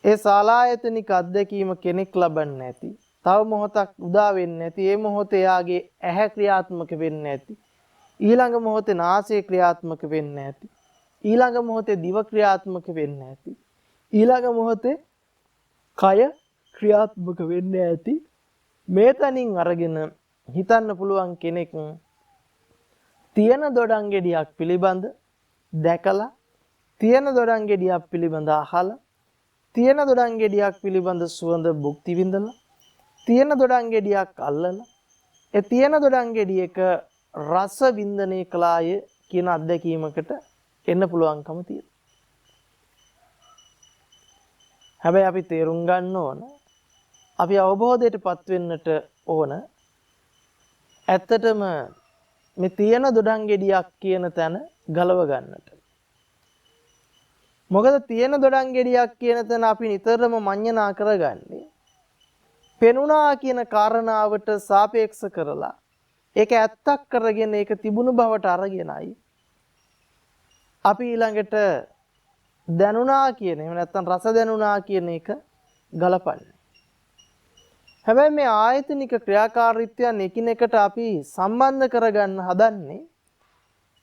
A: ඒ සාලායතනික අත්දැකීම කෙනෙක් ලබන්නේ නැති. තව මොහොතක් උදා වෙන්නේ නැති. ඒ මොහොතේ යාගේ ඇහැ ක්‍රියාත්මක වෙන්නේ නැති. ඊළඟ මොහොතේ නාසය ක්‍රියාත්මක වෙන්නේ නැති. ඊළඟ මොහොතේ දිව ක්‍රියාත්මක වෙන්නේ නැති. ඊළඟ මොහොතේ කය ක්‍රියාත්මක වෙන්නේ නැති. මේ තනින් අරගෙන හිතන්න පුළුවන් කෙනෙක් තියෙන දොඩම් ගෙඩියක් පිළිබඳ දැකලා තියෙන දොඩම් ගෙඩියක් පිළිබඳ අහලා තියෙන දොඩම් ගෙඩියක් පිළිබඳ සුවඳ භුක්ති විඳලා තියෙන දොඩම් ගෙඩියක් අල්ලලා ඒ තියෙන දොඩම් ගෙඩියක රස වින්දනය කළාය කියන අත්දැකීමකට එන්න පුළුවන්කම තියෙනවා. හැබැයි අපි තේරුම් ගන්න ඕන අපි අවබෝධයටපත් වෙන්නට ඕන ඇත්තටම මේ තියෙන දොඩම් ගෙඩියක් කියන තැන ගලව ගන්නට. මොකද තියෙන දොඩම් ගෙඩියක් කියන තැන අපි නිතරම මඤ්ඤණා කරගන්නේ පෙනුණා කියන කාරණාවට සාපේක්ෂ කරලා ඒක ඇත්තක් කරගෙන ඒක තිබුණු බවට අරගෙනයි අපි ඊළඟට දැනුණා කියන එහෙම නැත්නම් රස දැනුණා කියන එක ගලපන්නේ. හැබැයි මේ ආයතනික ක්‍රියාකාරීත්වයන් එකිනෙකට අපි සම්බන්ධ කරගන්න හදන්නේ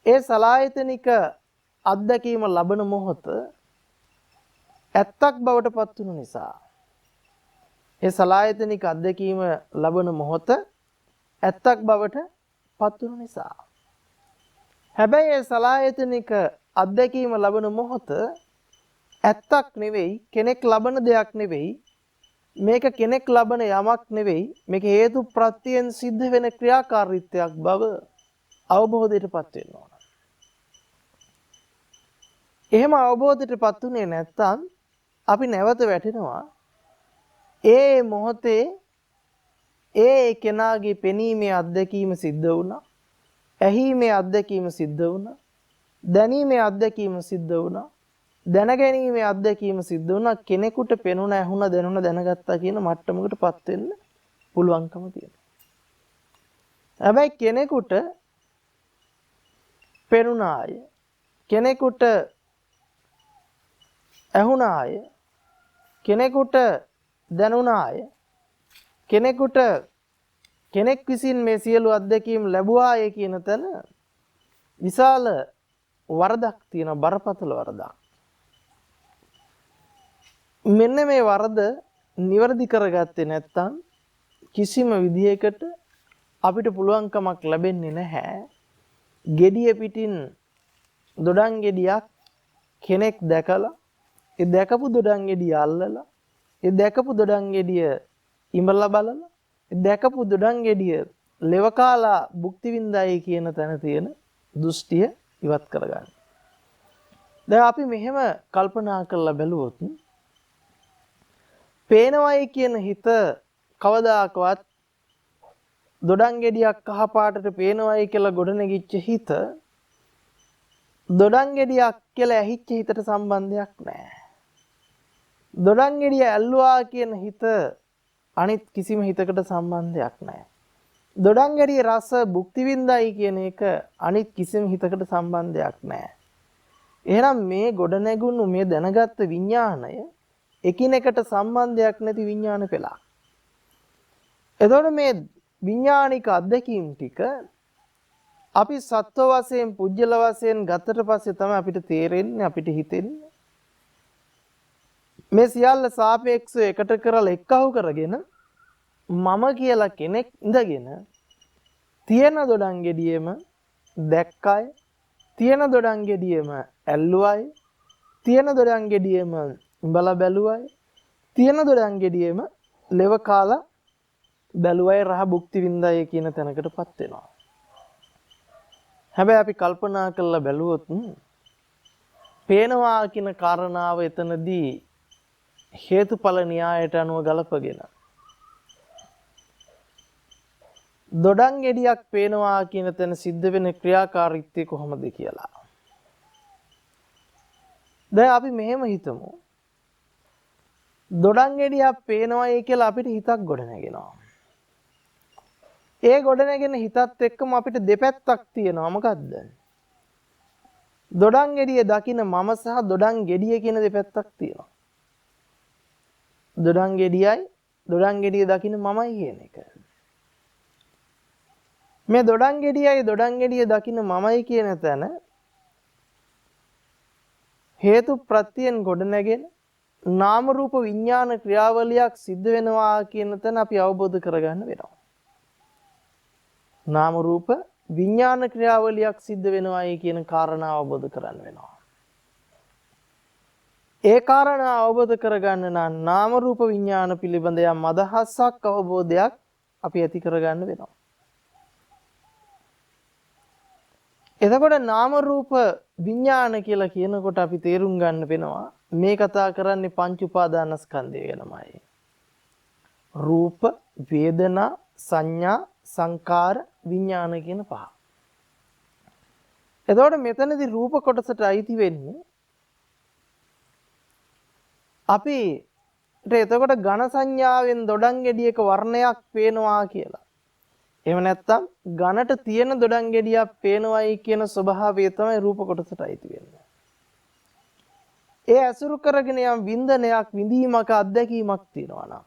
A: ඒ සලායතනික අත්දැකීම ලබන මොහොත ඇත්තක් බවට පත් වුණු නිසා ඒ සලායතනික අත්දැකීම ලබන මොහොත ඇත්තක් බවට පත් වුණු නිසා හැබැයි ඒ සලායතනික අත්දැකීම ලබන මොහොත ඇත්තක් නෙවෙයි කෙනෙක් ලබන දෙයක් නෙවෙයි මේක කෙනෙක් ලබන යමක් නෙවෙයි මේක හේතු ප්‍රත්‍යයෙන් සිද්ධ වෙන ක්‍රියාකාරීත්වයක් බව අවබෝධයටපත් වෙන්න ඕන. එහෙම අවබෝධයටපත් උනේ නැත්නම් අපි නැවත වැටෙනවා ඒ මොහොතේ ඒ කෙනාගේ පෙනීමේ අත්දැකීම සිද්ධ වුණා. ඇහිීමේ අත්දැකීම සිද්ධ වුණා. දැනීමේ අත්දැකීම සිද්ධ වුණා. දැනගැනීමේ අත්දැකීම සිද්ධ වුණා. කෙනෙකුට පෙනුණ, ඇහුණ, දැනුණ, දැනගත්තා කියන මට්ටමකටපත් වෙන්න පුළුවන්කම තියෙනවා. හැබැයි කෙනෙකුට පෙනුණාය, කෙනෙකුට ඇහුණාය, කෙනෙකුට දැනුණාය කෙනෙක් විසින් මේ සියලු අත්දැකීම් ලැබුවාය කියන තැන විශාල වරදක් තියෙන බරපතල වරදක්. මෙන්න මේ වරද නිවැරදි කරගත්තේ නැත්නම් කිසිම විදියකට අපිට පුළුවන්කමක් ලැබෙන්නේ නැහැ. gediya පිටින් දොඩම් ගෙඩියක් කෙනෙක් දැකලා ඒ දැකපු දොඩම් ගෙඩිය අල්ලලා ඒ දැකපු දොඩම් ගෙඩිය ඉඹලා බලලා ඒ දැකපු දොඩම් ගෙඩිය ලෙව කාලා භුක්ති විඳයි කියන තැන තියෙන දෘෂ්ටිය ඉවත් කරගන්න. දැන් අපි මෙහෙම කල්පනා කරලා බැලුවොත් පේනවයි කියන හිත කවදාකවත් දොඩම් ගෙඩියක් කහ පාටට පේනවයි කියලා ගොඩනැගිච්ච හිත දොඩම් ගෙඩියක් කියලා ඇහිච්ච හිතට සම්බන්ධයක් නැහැ. දොඩම් ගෙඩිය ඇල්ලුවා කියන හිත අනිත් කිසිම හිතකට සම්බන්ධයක් නැහැ. දොඩම් ගෙඩිය රස භුක්ති විඳයි කියන එක අනිත් කිසිම හිතකට සම්බන්ධයක් නැහැ. එහෙනම් මේ ගොඩනැගුණු මේ දැනගත් විඥාණය එකිනෙකට සම්බන්ධයක් නැති විඥාන පෙළක්. එතකොට මේ විඥානික අත්දැකීම් ටික අපි සත්ව වශයෙන් පුජ්‍යල වශයෙන් ගතට පස්සේ තමයි අපිට තේරෙන්නේ අපිට හිතෙන්නේ මේ සියල්ල සාපේක්ෂව එකට කරලා එක්කහු කරගෙන මම කියලා කෙනෙක් ඉඳගෙන තියෙන දොඩම් ගෙඩියෙම දැක්කයි තියෙන දොඩම් ගෙඩියෙම ඇල්ලුවයි තියෙන දොඩම් ගෙඩියෙම ඉඹලා බැලුවයි තියෙන දොඩම් ගෙඩියෙම ලෙව කාලා බැලුවයි රහ භුක්ති විඳයි කියන තැනකටපත් වෙනවා. හැබැයි අපි කල්පනා කරලා බැලුවොත් පේනවා කියන කාරණාව එතනදී හේතුඵල න්‍යායට අනුව ගලපගෙන දොඩම් ගෙඩියක් පේනවා කියන තැන සිද්ධ වෙන ක්‍රියාකාරීත්වය කොහොමද කියලා. දැන් අපි මෙහෙම හිතමු. දොඩම් ගෙඩියක් පේනවායි කියලා අපිට හිතක් ගොඩනගෙනවා. ඒ ගොඩනගෙන හිතත් එක්කම අපිට දෙපැත්තක් තියෙනවා. මොකද්ද? දොඩම් ගෙඩිය දකින්න මම සහ දොඩම් ගෙඩිය කියන දෙපැත්තක් තියෙනවා. දොඩම් ගෙඩියයි දොඩම් ගෙඩිය දකින්න මමයි කියන එක. මේ දොඩම් ගෙඩියයි දොඩම් ගෙඩිය දකින්න මමයි කියන තැන හේතු ප්‍රත්‍යයෙන් ගොඩනැගෙන නාම රූප විඥාන ක්‍රියාවලියක් සිද්ධ වෙනවා කියන තැන අපි අවබෝධ කරගන්න වෙනවා. නාම රූප විඥාන ක්‍රියාවලියක් සිද්ධ වෙනවායි කියන කාරණාව අවබෝධ කරගන්න වෙනවා. ඒ කාරණා අවබෝධ කරගන්න නම් නාම රූප විඥාන පිළිබඳ යම් අදහසක් අවබෝධයක් අපි ඇති කරගන්න වෙනවා. එතකොට නාම රූප විඥාන කියලා කියනකොට අපි තේරුම් ගන්න වෙනවා මේ කතා කරන්නේ පංච උපාදානස්කන්ධය ගැනමයි. රූප, වේදනා, සංඥා, සංකාර, විඥාන කියන පහ. එතකොට මෙතනදී රූප කොටසට අයිති වෙන්නේ අපිට එතකොට ඝන සංඥාවෙන් දොඩම් ගෙඩියක වර්ණයක් පේනවා කියලා. එහෙම නැත්නම් ඝනට තියෙන දොඩම් ගෙඩියක් පේනවයි කියන ස්වභාවය තමයි රූප කොටසට අයිති වෙන්නේ. ඒ අසුරු කරගෙන යම් වින්දනයක් විඳීමක අත්දැකීමක් තියෙනවා නම්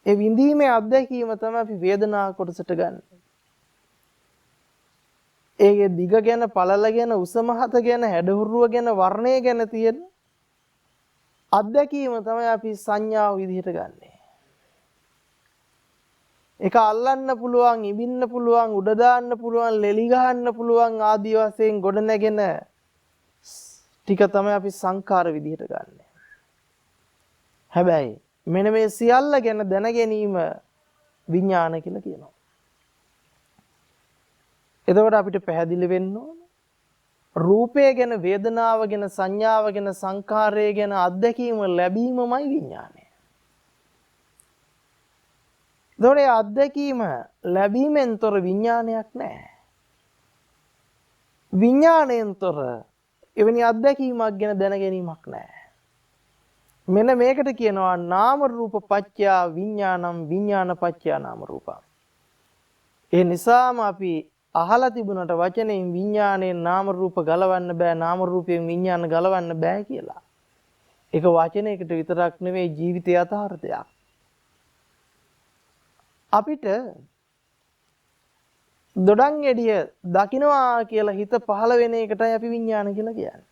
A: ඒ විඳීමේ අත්දැකීම තමයි අපි වේදනා කොටසට ගන්න. ඒකේ දිග ගැන පළල ගැන උස මහත ගැන හැඩහුරුව ගැන වර්ණය ගැන තියෙන අත්දැකීම තමයි අපි සංඥාව විදිහට ගන්නෙ. ඒක අල්ලන්න පුළුවන්, ඉබින්න පුළුවන්, උඩ දාන්න පුළුවන්, ලෙලි ගහන්න පුළුවන් ආදී වශයෙන් ගොඩ නැගෙන ටික තමයි අපි සංකාර විදිහට ගන්නෙ. හැබැයි මෙන්න මේ සියල්ල ගැන දැන ගැනීම විඥාන කියලා කියනවා. එතකොට අපිට පැහැදිලි වෙන්න ඕන රූපය ගැන, වේදනාව ගැන, සංඥාව ගැන, සංකාරය ගැන අත්දැකීම ලැබීමමයි විඥානය. එතකොට අත්දැකීම ලැබීමෙන් තොර විඥානයක් නැහැ. විඥාණයෙන් තොර එවැනි අත්දැකීමක් ගැන දැන ගැනීමක් නැහැ. මෙන්න මේකට කියනවා නාම රූප පත්‍යා විඥානම්, විඥාන පත්‍යා නාම රූපං. ඒ නිසාම අපි අහලා තිබුණට වචනෙන් විඥාණයෙන් නාම රූප ගලවන්න බෑ, නාම රූපයෙන් විඥාන ගලවන්න බෑ කියලා. ඒක වචනයකට විතරක් නෙවෙයි ජීවිතය යථාර්ථයක්. අපිට දොඩම් ගෙඩිය දකින්නවා කියලා හිත පහළ වෙන එකටයි අපි විඥාන කියලා කියන්නේ.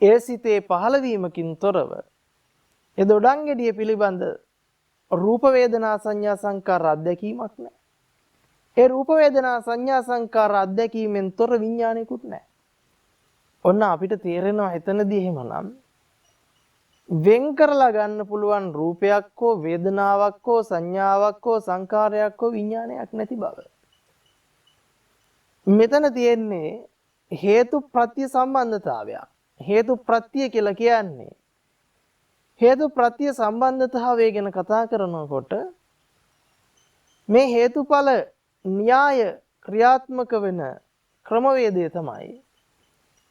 A: ඒ සිතේ පහළ වීමකින් තොරව ඒ දොඩම් ගෙඩිය පිළිබඳ රූප වේදනා සංඥා සංකාර අධ්‍යක්ීමක් නැහැ. ඒ රූප වේදනා සංඥා සංකාර අධ්‍යක්ීමෙන් තොර විඥානයකුත් නැහැ. ඔන්න අපිට තේරෙනවා එතනදී එහෙමනම් වෙන් කරලා ගන්න පුළුවන් රූපයක් හෝ වේදනාවක් හෝ සංඥාවක් හෝ සංකාරයක් හෝ විඥානයක් නැති බව. මෙතන තියෙන්නේ හේතු ප්‍රත්‍ය සම්බන්ධතාවයක්. හේතු ප්‍රත්‍ය කියලා කියන්නේ හේතු ප්‍රත්‍ය සම්බන්ධතාවය ගැන කතා කරනකොට මේ හේතුඵල න්‍යාය ක්‍රියාත්මක වෙන ක්‍රමවේදය තමයි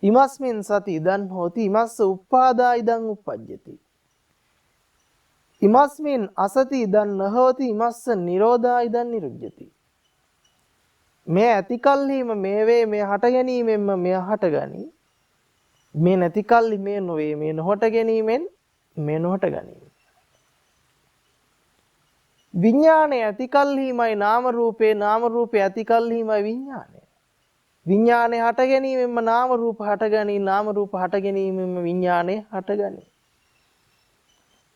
A: ඉමස්මින් සති ඉදන් හෝති ඉමස්ස උප්පාදා ඉදන් උප්පජ්ජති ඉමස්මින් අසති ඉදන් නහෝති ඉමස්ස නිරෝධා ඉදන් නිරුද්ධති. මේ ඇති කල්හිම මේ වේ මේ හට ගැනීමෙන්ම මේ හටගනි. මේ නැති කල්හි මේ නොවේ මේ නොහට ගැනීමෙන් මේ නොහට ගනී. විඥානය ඇති කල්හිමයි නාම රූපේ ඇති කල්හිමයි විඥානය. විඥානේ හට ගැනීමෙන්ම නාම රූප හටගනී නාම රූප හට ගැනීමෙන්ම විඥානේ හටගනී.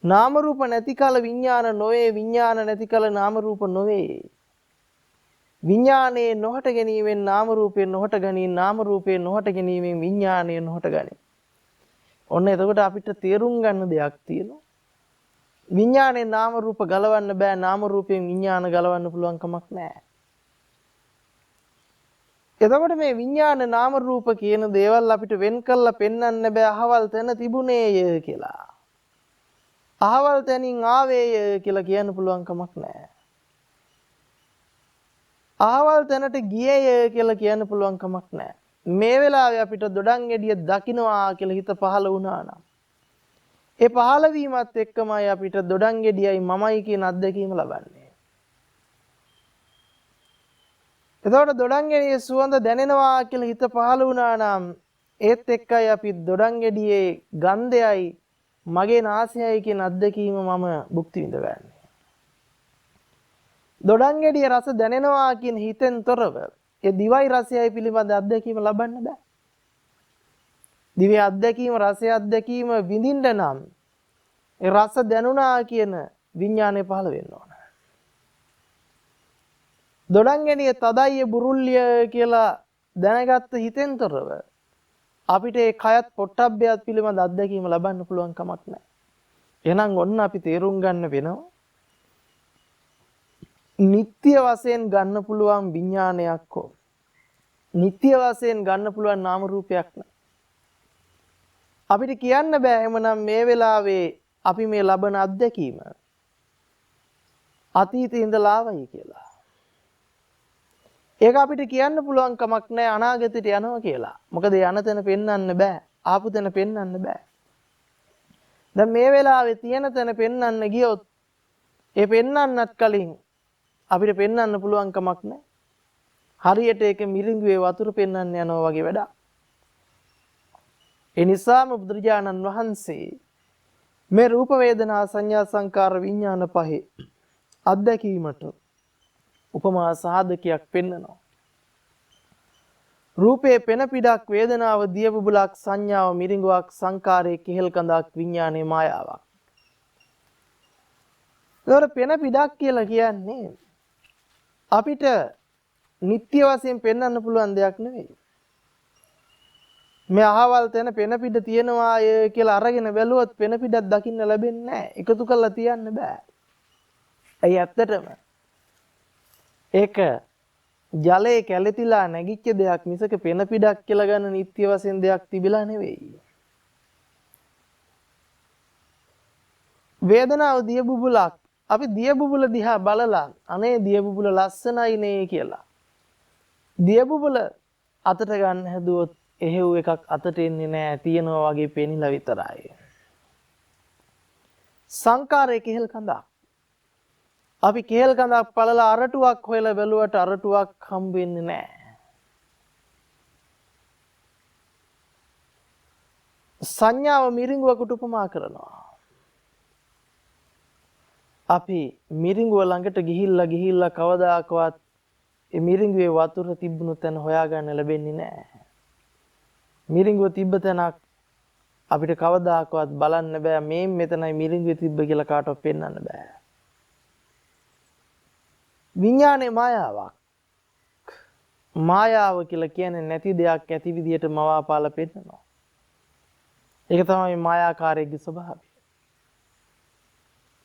A: නාම රූප නැති කල විඥාන නොවේ විඥාන නැති කල නාම රූප නොවේ. විඥානේ නොහට ගැනීමෙන් නාම රූපේ නොහට ගනී නාම රූපේ නොහට ගැනීමෙන් විඥානේ නොහට ගනී. ඔන්න එතකොට අපිට තේරුම් ගන්න දෙයක් තියෙනවා. විඥානේ නාම රූප ගලවන්න බෑ නාම රූපයෙන් විඥාන ගලවන්න පුළුවන් කමක් නැහැ. එතකොට මේ විඥාන නාම රූප කියන දේවල් අපිට වෙන් කරලා පෙන්වන්න බෑ අහවල් තැන තිබුණේය කියලා. අහවල් තැනින් ආවේය කියලා කියන්න පුළුවන් කමක් නැහැ. අහවල් තැනට ගියේය කියලා කියන්න පුළුවන් කමක් නැහැ. මේ වෙලාවේ අපිට දොඩම් ගෙඩිය දකින්නවා කියලා හිත පහළ වුණා නම් ඒ පහළ වීමත් එක්කමයි අපිට දොඩම් ගෙඩියයි මමයි කියන අත්දැකීම ලබන්නේ. එතකොට දොඩම් ගෙඩියේ සුවඳ දැනෙනවා කියලා හිත පහළ වුණා නම් ඒත් එක්කයි අපි දොඩම් ගෙඩියේ ගන්ධයයි මගේ නාසයයි කියන අත්දැකීම මම භුක්ති විඳගන්නේ. දොඩම් ගෙඩිය රස දැනෙනවා කියන හිතෙන් තොරව ඒ දිවයි රසයයි පිළිබඳ අත්දැකීම ලබන්න බෑ. දිවේ අත්දැකීම රසය අත්දැකීම විඳින්න නම් ඒ රස දැනුණා කියන විඥානය පහළ වෙන්න ඕන. දොඩම් ගෙඩිය තදයි බුරුල්ලිය කියලා දැනගත්ත හිතෙන් තොරව අපිට ඒ කයත් පොට්ටබ්බයත් පිළිබඳ අත්දැකීම ලබන්න පුළුවන් කමක් නැහැ. එහෙනම් ඔන්න අපි තේරුම් ගන්න වෙනවා නිත්‍ය වශයෙන් ගන්න පුළුවන් විඥානයක් හෝ නිත්‍ය වශයෙන් ගන්න පුළුවන් නාම රූපයක් නෑ. අපිට කියන්න බෑ එමනම් මේ වෙලාවේ අපි මේ ලබන අත්දැකීම අතීතේ ඉඳලා ආවයි කියලා. ඒක අපිට කියන්න පුළුවන් කමක් නෑ අනාගතයට යනවා කියලා. මොකද යන තැන පෙන්වන්න බෑ. ආපු තැන පෙන්වන්න බෑ. දැන් මේ වෙලාවේ තියෙන තැන පෙන්වන්න ගියොත් ඒ පෙන්වන්නත් කලින් අපිට පෙන්වන්න පුළුවන් කමක් නැහැ. හරියට ඒක මිරිඟුවේ වතුර පෙන්වන්න යනවා වගේ වැඩක්. ඒ නිසාම බුදුරජාණන් වහන්සේ මේ රූප වේදනා සංඥා සංකාර විඥාන පහේ අත්දැකීමට උපමා සාධකයක් පෙන්වනවා. රූපේ පෙන පිඩක් වේදනාව දිය බුබුලක් සංඥාව මිරිඟුවක් සංකාරයේ කෙහෙල් කඳක් විඥානයේ මායාවක්. ඒතර පෙන පිඩක් කියලා කියන්නේ අපිට නිත්‍ය වශයෙන් පෙන්වන්න පුළුවන් දෙයක් නෙවෙයි. මේ අහවල් තැන පෙන පිට තියෙනවා කියලා අරගෙන බැලුවොත් පෙන පිටක් දකින්න ලැබෙන්නේ නැහැ. එකතු කරලා තියන්න බෑ. ඒ ඇත්තටම ඒක ජලයේ කැළතිලා නැගිච්ච දෙයක් මිසක පෙන පිටක් කියලා ගන්න නිත්‍ය වශයෙන් දෙයක් තිබිලා නෙවෙයි. වේදනාව දිය බුබුලක් අපි දිය බුබුල දිහා බලලා අනේ දිය බුබුල ලස්සනයි නේ කියලා. දිය බුබුල අතට ගන්න හැදුවොත් එහෙව් එකක් අතට එන්නේ නැහැ තියනවා වගේ පෙනිලා විතරයි. සංකාරයේ කෙහෙල් කඳක්. අපි කෙහෙල් කඳක් පළලා අරටුවක් හොයලා බැලුවට අරටුවක් හම්බ වෙන්නේ නැහැ. සංඥාව මිරිඟුවකට උපමා කරනවා. අපි මිරිඟුව ළඟට ගිහිල්ලා කවදාකවත් ඒ මිරිඟුවේ වතුර තිබුණු තැන හොයාගන්න ලැබෙන්නේ නැහැ. මිරිඟුව තිබ්බ තැනක් අපිට කවදාකවත් බලන්න බෑ. මේ මෙතනයි මිරිඟුවේ තිබ්බ කියලා කාටවත් පෙන්වන්න බෑ. විඥානේ මායාවක්. මායාව කියලා කියන්නේ නැති දෙයක් ඇති විදියට මවාපාලා පෙන්නනවා. ඒක තමයි මායාකාරයේ ස්වභාවය.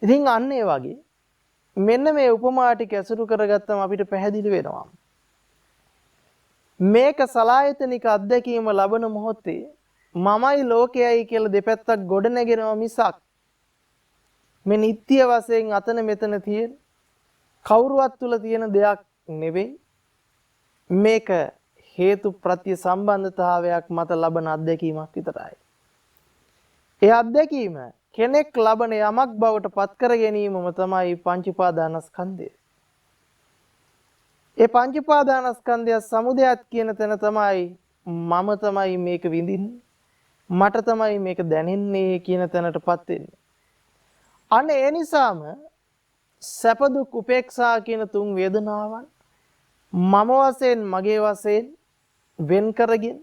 A: ඉතින් අන්න ඒ වගේ මෙන්න මේ උපමා ටික ඇසුරු කරගත්තම අපිට පැහැදිලි වෙනවා. මේක සලායතනික අත්දැකීම ලබන මොහොතේ මමයි ලෝකයයි කියලා දෙපැත්තක් ගොඩ නැගෙනවා මිසක් මේ නිත්‍ය වශයෙන් අතන මෙතන තියෙන කවුරුවත් තුල තියෙන දෙයක් නෙවෙයි. මේක හේතු ප්‍රත්‍ය සම්බන්ධතාවයක් මත ලබන අත්දැකීමක් විතරයි. ඒ අත්දැකීම කෙනෙක් ලබන යමක් බවට පත් කර ගැනීමම තමයි පංච උපාදානස්කන්ධය. ඒ පංච උපාදානස්කන්ධය සමුදයත් කියන තැන තමයි මම තමයි මේක විඳින්නේ. මට තමයි මේක දැනෙන්නේ කියන තැනටපත් වෙන්නේ. අනේ ඒ නිසාම සැප දුක් උපේක්ෂා කියන තුන් වේදනාවන් මම වශයෙන් මගේ වශයෙන් වෙන් කරගෙන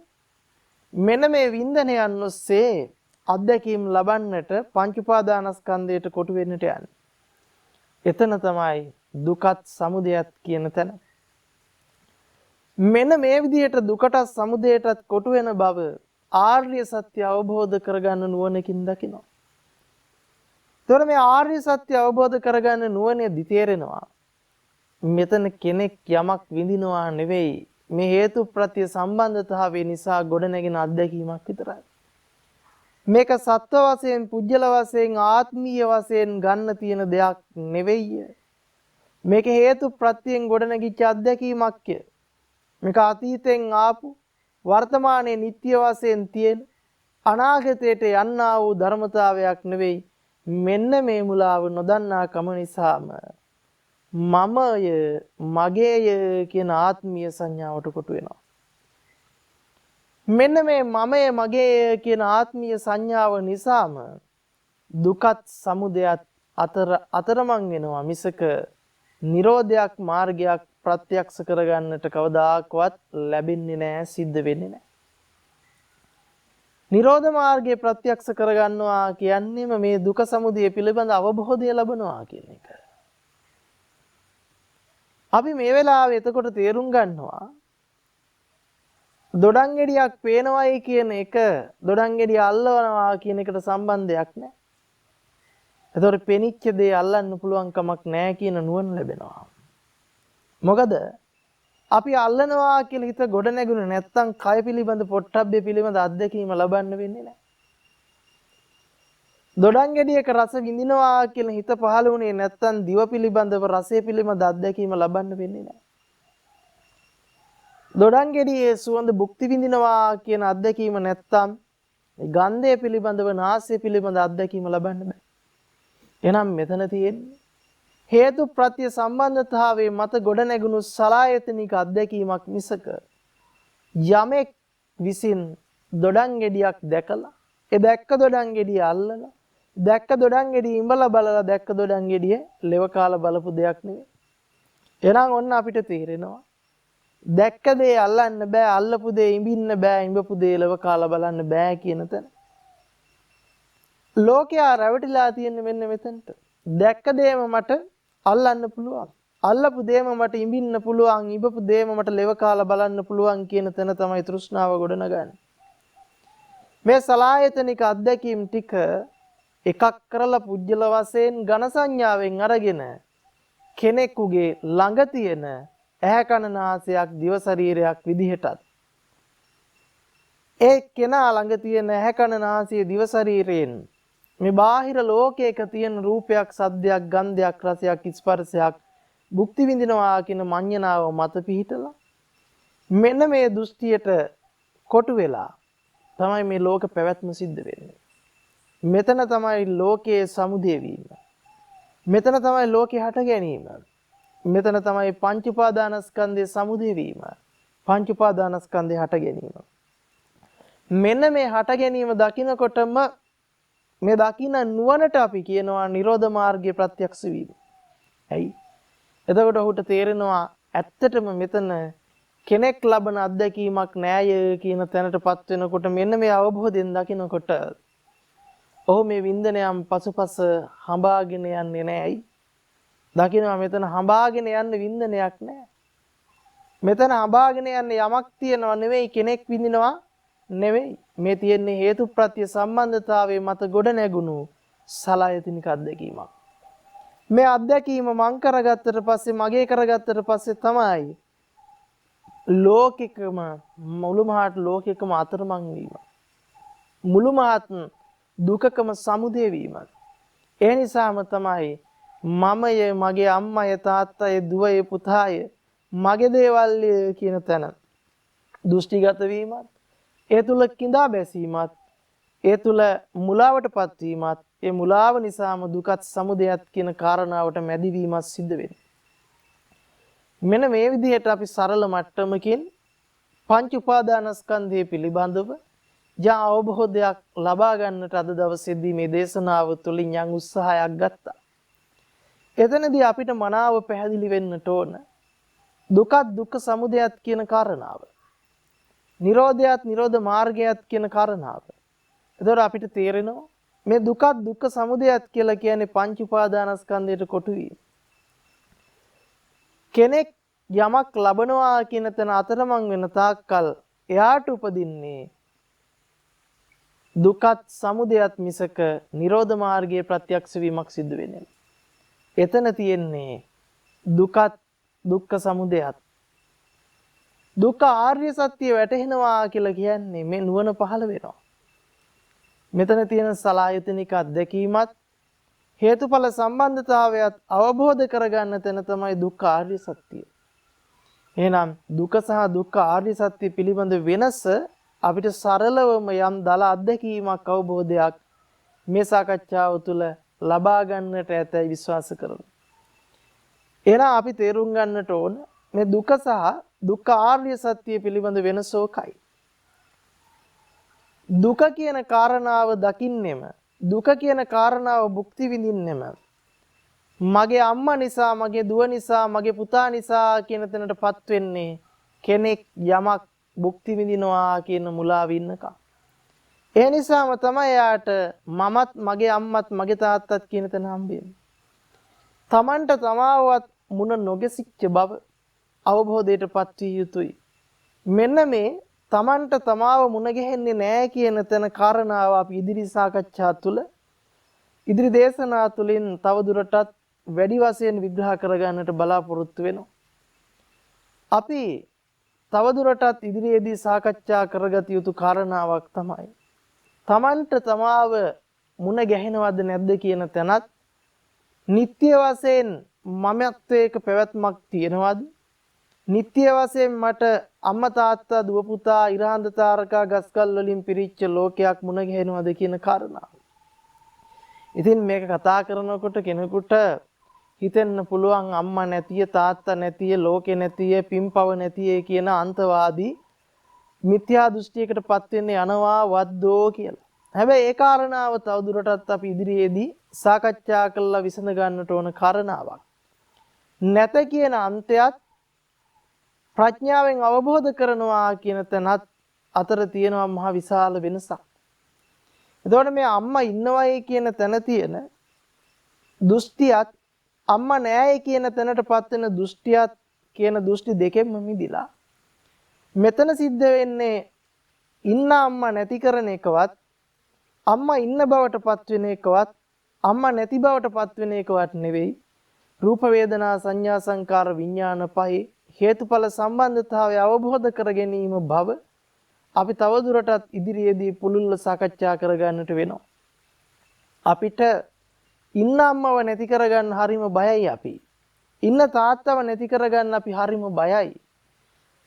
A: මෙන්න මේ වින්දනයන් ඔස්සේ අත්දැකීම් ලබන්නට පංච උපාදානස්කන්ධයට කොටු වෙන්නට යන්නේ. එතන තමයි දුකත් සමුදයත් කියන තැන. මෙන්න මේ විදිහට දුකටත් සමුදයටත් කොටු වෙන බව ආර්ය සත්‍ය අවබෝධ කරගන්න නුවණකින් දකිනවා. ඒතර මේ ආර්ය සත්‍ය අවබෝධ කරගන්න නුවණේදී තේරෙනවා මෙතන කෙනෙක් යමක් විඳිනවා නෙවෙයි, මේ හේතු ප්‍රත්‍ය සම්බන්ධතාවය නිසා ගොඩනැගෙන අත්දැකීමක් විතරයි. මේක සත්ව වශයෙන්, පුජ්‍යල වශයෙන්, ආත්මීය වශයෙන් ගන්න තියෙන දෙයක් නෙවෙයි. මේක හේතු ප්‍රත්‍යයෙන් ගොඩනැගිච්ච අත්දැකීමක්. මේක අතීතෙන් ආපු වර්තමානයේ නිත්‍ය වශයෙන් තියෙන අනාගතයට යන්නා වූ ධර්මතාවයක් නෙවෙයි. මෙන්න මේ මුලාව නොදන්නා කම නිසාම මමය, මගේය කියන ආත්මීය සංඥාවට කොටු වෙනවා. මෙන්න මේ මමය, මගේය කියන ආත්මීය සංඥාව නිසාම දුකත් සමුදයත් අතරමං වෙනවා මිසක නිරෝධයක් මාර්ගයක් ප්‍රත්‍යක්ෂ කරගන්නට කවදාකවත් ලැබෙන්නේ නැහැ, සිද්ධ වෙන්නේ නැහැ. නිරෝධ මාර්ගය ප්‍රත්‍යක්ෂ කරගන්නවා කියන්නේම මේ දුක සමුදය පිළිබඳ අවබෝධය ලබනවා කියන එක. අපි මේ වෙලාවේ එතකොට තේරුම් ගන්නවා දොඩංගෙඩියක් පේනවයි කියන එක දොඩංගෙඩිය අල්ලවනවා කියන එකට සම්බන්ධයක් නැහැ. එතකොට පෙනිච්ච දේ අල්ලන්න පුළුවන් කමක් නැහැ කියන නුවණ ලැබෙනවා. මොකද අපි අල්ලනවා කියලා හිත ගොඩ නැගුණේ නැත්තම් කය පිළිබඳ පොට්ටබ්බේ පිළිබඳ අත්දැකීම ලබන්න වෙන්නේ නැහැ. දොඩංගෙඩියක රස විඳිනවා කියලා හිත පහළ වුණේ නැත්තම් දිව පිළිබඳව රසය පිළිබඳ අත්දැකීම ලබන්න වෙන්නේ නැහැ. දොඩංගෙඩියේ සුවඳ භුක්ති විඳිනවා කියන අත්දැකීම නැත්තම් ගන්ධය පිළිබඳව නාසය පිළිබඳ අත්දැකීම ලබන්න බෑ. එහෙනම් මෙතන තියෙන්නේ හේතු ප්‍රත්‍ය සම්බන්ධතාවයේ මත ගොඩනැගුණු සලායතනික අත්දැකීමක් මිසක යමෙක් විසින් දොඩංගෙඩියක් දැකලා ඒ දැක්ක දොඩංගෙඩිය අල්ලලා දැක්ක දොඩංගෙඩිය ඉඹලා බලලා දැක්ක දොඩංගෙඩිය ලෙව කාලා බලපු දෙයක් නෙවෙයි. එහෙනම් ඔන්න අපිට තේරෙනවා දැක්ක දේ අල්ලන්න බෑ, අල්ලපු දේ ඉඹින්න බෑ, ඉඹපු දේ ලෙව කාලා බලන්න බෑ කියන තැන. ලෝකයා රැවටිලා තියෙන්නේ මෙන්න මෙතනට. දැක්ක දේම මට අල්ලන්න පුළුවන්. අල්ලපු දේම මට ඉඹින්න පුළුවන්. ඉඹපු දේම මට ලෙව කාලා බලන්න පුළුවන් කියන තැන තමයි තෘෂ්ණාව ගොඩනගන්නේ. මේ සලායතනික අත්දැකීම් ටික එකක් කරලා පුජ්‍යල වශයෙන් ඝන සංඥාවෙන් අරගෙන කෙනෙකුගේ ළඟ තියෙන ඇහැ කන නාසයක් දිව ශරීරයක් විදිහටත් ඒ කෙනා ළඟ තියෙන ඇහැ කන නාසය දිව ශරීරයෙන් මේ බාහිර ලෝකයක තියෙන රූපයක්, සද්දයක්, ගන්ධයක්, රසයක්, ස්පර්ශයක් භුක්ති විඳිනවා කියන මඤ්ඤණාව මත පිහිටලා මෙන්න මේ දෘෂ්ටියට කොටු වෙලා තමයි මේ ලෝක පැවැත්ම සිද්ධ වෙන්නේ. මෙතන තමයි ලෝකයේ සමුදය වීම. මෙතන තමයි ලෝකේ හට ගැනීම. මෙතන තමයි පංච උපාදානස්කන්ධයේ සමුදය වීම. පංච උපාදානස්කන්ධය හට ගැනීම. මෙන්න මේ හට ගැනීම දකිනකොටම මේ දකින නුවණට අපි කියනවා නිරෝධ මාර්ගයේ ප්‍රත්‍යක්ෂ වීම. ඇයි? එතකොට ඔහුට තේරෙනවා ඇත්තටම මෙතන කෙනෙක් ලබන අත්දැකීමක් නෑය කියන තැනටපත් වෙනකොට මෙන්න මේ අවබෝධයෙන් දකිනකොට ඔහු මේ වින්දනයන් පසුපස හඹාගෙන යන්නේ නෑයි. දකිනවා මෙතන හඹාගෙන යන්න වින්දනයක් නෑ. මෙතන හඹාගෙන යන්නේ යමක් තියනවා නෙවෙයි කෙනෙක් විඳිනවා නෙවෙයි. මේ තියෙන්නේ හේතුප්‍රත්‍ය සම්බන්ධතාවයේ මත ගොඩ නැගුණු සලායතනික අත්දැකීමක්. මේ අත්දැකීම මං කරගත්තට පස්සේ මගේ කරගත්තට පස්සේ තමයි ලෝකිකම මුළු මහත් ලෝකිකම අතරමං වීම. මුළු මහත් දුකකම සමුදය වීම. ඒ නිසාම තමයි මමය මගේ අම්මය තාත්තය දුවය පුතාය මගේ දේවල් කියන තැන දෘෂ්ටිගත වීමත් ඒ තුල කිඳා බැසීමත් ඒ තුල මුලාවටපත් වීමත් ඒ මුලාව නිසාම දුකත් සමුදයත් කියන කාරණාවට මැදිවීමත් සිද්ධ වෙනවා. මෙන්න මේ විදිහට අපි සරල මට්ටමකින් පංච උපාදානස්කන්ධය පිළිබඳව යම් අවබෝධයක් ලබා ගන්නට අද දවසේදී මේ දේශනාව තුළින් යම් උත්සාහයක් ගත්තා. එතනදී අපිට මනාව පැහැදිලි වෙන්නට ඕන දුකත් දුක්ඛ සමුදයත් කියන කාරණාව. නිරෝධයත් නිරෝධ මාර්ගයත් කියන කාරණාව. එතකොට අපිට තේරෙනවා මේ දුකත් දුක්ඛ සමුදයත් කියලා කියන්නේ පංච උපාදානස්කන්ධයට කොටු වීම. කෙනෙක් යමක් ලබනවා කියන තැන අතරමං වෙන තාක්කල් එයාට උපදින්නේ දුකත් සමුදයත් මිසක නිරෝධ මාර්ගයේ ප්‍රත්‍යක්ෂ වීමක් සිද්ධ වෙන්නේ නැහැ. එතන තියෙන්නේ දුකත් දුක්ඛ සමුදයත්. දුක්ඛ ආර්ය සත්‍ය වැටහෙනවා කියලා කියන්නේ මේ නුවණ පහළ වෙනවා. මෙතන තියෙන සලායතනික අත්දැකීමත් හේතුඵල සම්බන්ධතාවයත් අවබෝධ කරගන්න තැන තමයි දුක්ඛ ආර්ය සත්‍ය. එහෙනම් දුක සහ දුක්ඛ ආර්ය සත්‍ය පිළිබඳ වෙනස අපිට සරලවම යම් දල අත්දැකීමක් අවබෝධයක් මේ සාකච්ඡාව තුළ ලබා ගන්නට ඇතයි විශ්වාස කරනවා. එහෙනම් අපි තේරුම් ගන්නට ඕන මේ දුක සහ දුක්ඛ ආර්ය සත්‍ය පිළිබඳ වෙනස ඕකයි. දුක කියන කාරණාව දකින්නෙම දුක කියන කාරණාව භුක්ති විඳින්නෙම මගේ අම්මා නිසා මගේ දුව නිසා මගේ පුතා නිසා කියන තැනටපත් වෙන්නේ කෙනෙක් යමක් භුක්ති විඳිනවා කියන මුලාව ඉන්නකම්. ඒ නිසාම තමයි යාට මමත් මගේ අම්මත් මගේ තාත්තත් කියන තැන හම්බෙන්නේ. තමන්ට තමාවත් මුණ නොගැසිච්ච බව අවබෝධයටපත් විය යුතුයි. මෙන්න මේ තමන්ට තමාව මුණ ගැහෙන්නේ නැහැ කියන තැන කාරණාව අපි ඉදිරි සාකච්ඡා තුළ ඉදිරි දේශනා තුළින් තවදුරටත් වැඩි වශයෙන් විග්‍රහ කරගන්නට බලාපොරොත්තු වෙනවා. අපි තවදුරටත් ඉදිරියේදී සාකච්ඡා කරගත යුතු කාරණාවක් තමයි තමන්ට තමාව මුණ ගැහෙනවද නැද්ද කියන තැනත් නිත්‍ය වශයෙන් මමත්වයක පැවැත්මක් තියෙනවද? නිත්‍ය වශයෙන් මට අම්මා තාත්තා දුව පුතා ඉරහඳ තාරකා ගස්කල් වලින් පිරිච්ච ලෝකයක් මුණ ගැහෙනවද කියන කාරණාව. ඉතින් මේක කතා කරනකොට කෙනෙකුට හිතෙන්න පුළුවන් අම්මා නැතිය තාත්තා නැතිය ලෝකේ නැතිය පින්පව නැතිය කියන අන්තවාදී මිත්‍යා දෘෂ්ටියකටපත් වෙන්න යනවා වද්දෝ කියලා. හැබැයි ඒ කාරණාව තවදුරටත් අපි ඉදිරියේදී සාකච්ඡා කරලා විසඳ ගන්නට ඕන කාරණාවක්. නැත කියන අන්තයත් ප්‍රඥාවෙන් අවබෝධ කරනවා කියන තැනත් අතර තියෙනවා මහ විශාල වෙනසක්. එතකොට මේ අම්මා ඉන්නවයි කියන තැන තියෙන දෘෂ්ටියත් අම්මා නෑයි කියන තැනටපත් වෙන දෘෂ්ටියත් කියන දෘෂ්ටි දෙකෙන්ම මිදිලා මෙතන සිද්ධ වෙන්නේ ඉන්න අම්මා නැති කරන එකවත් අම්මා ඉන්න බවටපත් වෙන එකවත් අම්මා නැති බවටපත් වෙන එකවත් නෙවෙයි. රූප වේදනා සංඥා සංකාර විඥාන පහේ හේතුඵල සම්බන්ධතාවය අවබෝධ කර ගැනීම බව අපි තවදුරටත් ඉදිරියේදී පුළුල්ව සාකච්ඡා කරගන්නට වෙනවා. අපිට ඉන්න අම්මව නැති කරගන්න හරිම බයයි අපි. ඉන්න තාත්තව නැති කරගන්න අපි හරිම බයයි.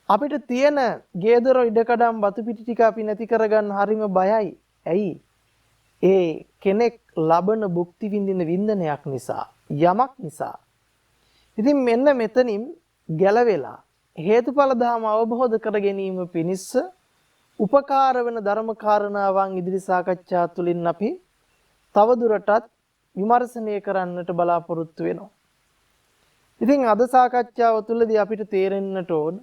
A: අපිට තියෙන ගේදොර ඉඩකඩම් බතු පිටි ටික අපි නැති කරගන්න හරිම බයයි. ඇයි? ඒ කෙනෙක් ලබන භුක්ති විඳින වින්දනයක් නිසා යමක් නිසා. ඉතින් මෙන්න මෙතනින් ගැලවෙලා හේතුඵල ධර්ම අවබෝධ කර ගැනීම පිණිස උපකාර වෙන ධර්ම කාරණාවන් ඉදිරි සාකච්ඡා තුළින් අපි තවදුරටත් විමර්ශනය කරන්නට බලාපොරොත්තු වෙනවා. ඉතින් අද සාකච්ඡාව තුළදී අපිට තේරෙන්නට ඕන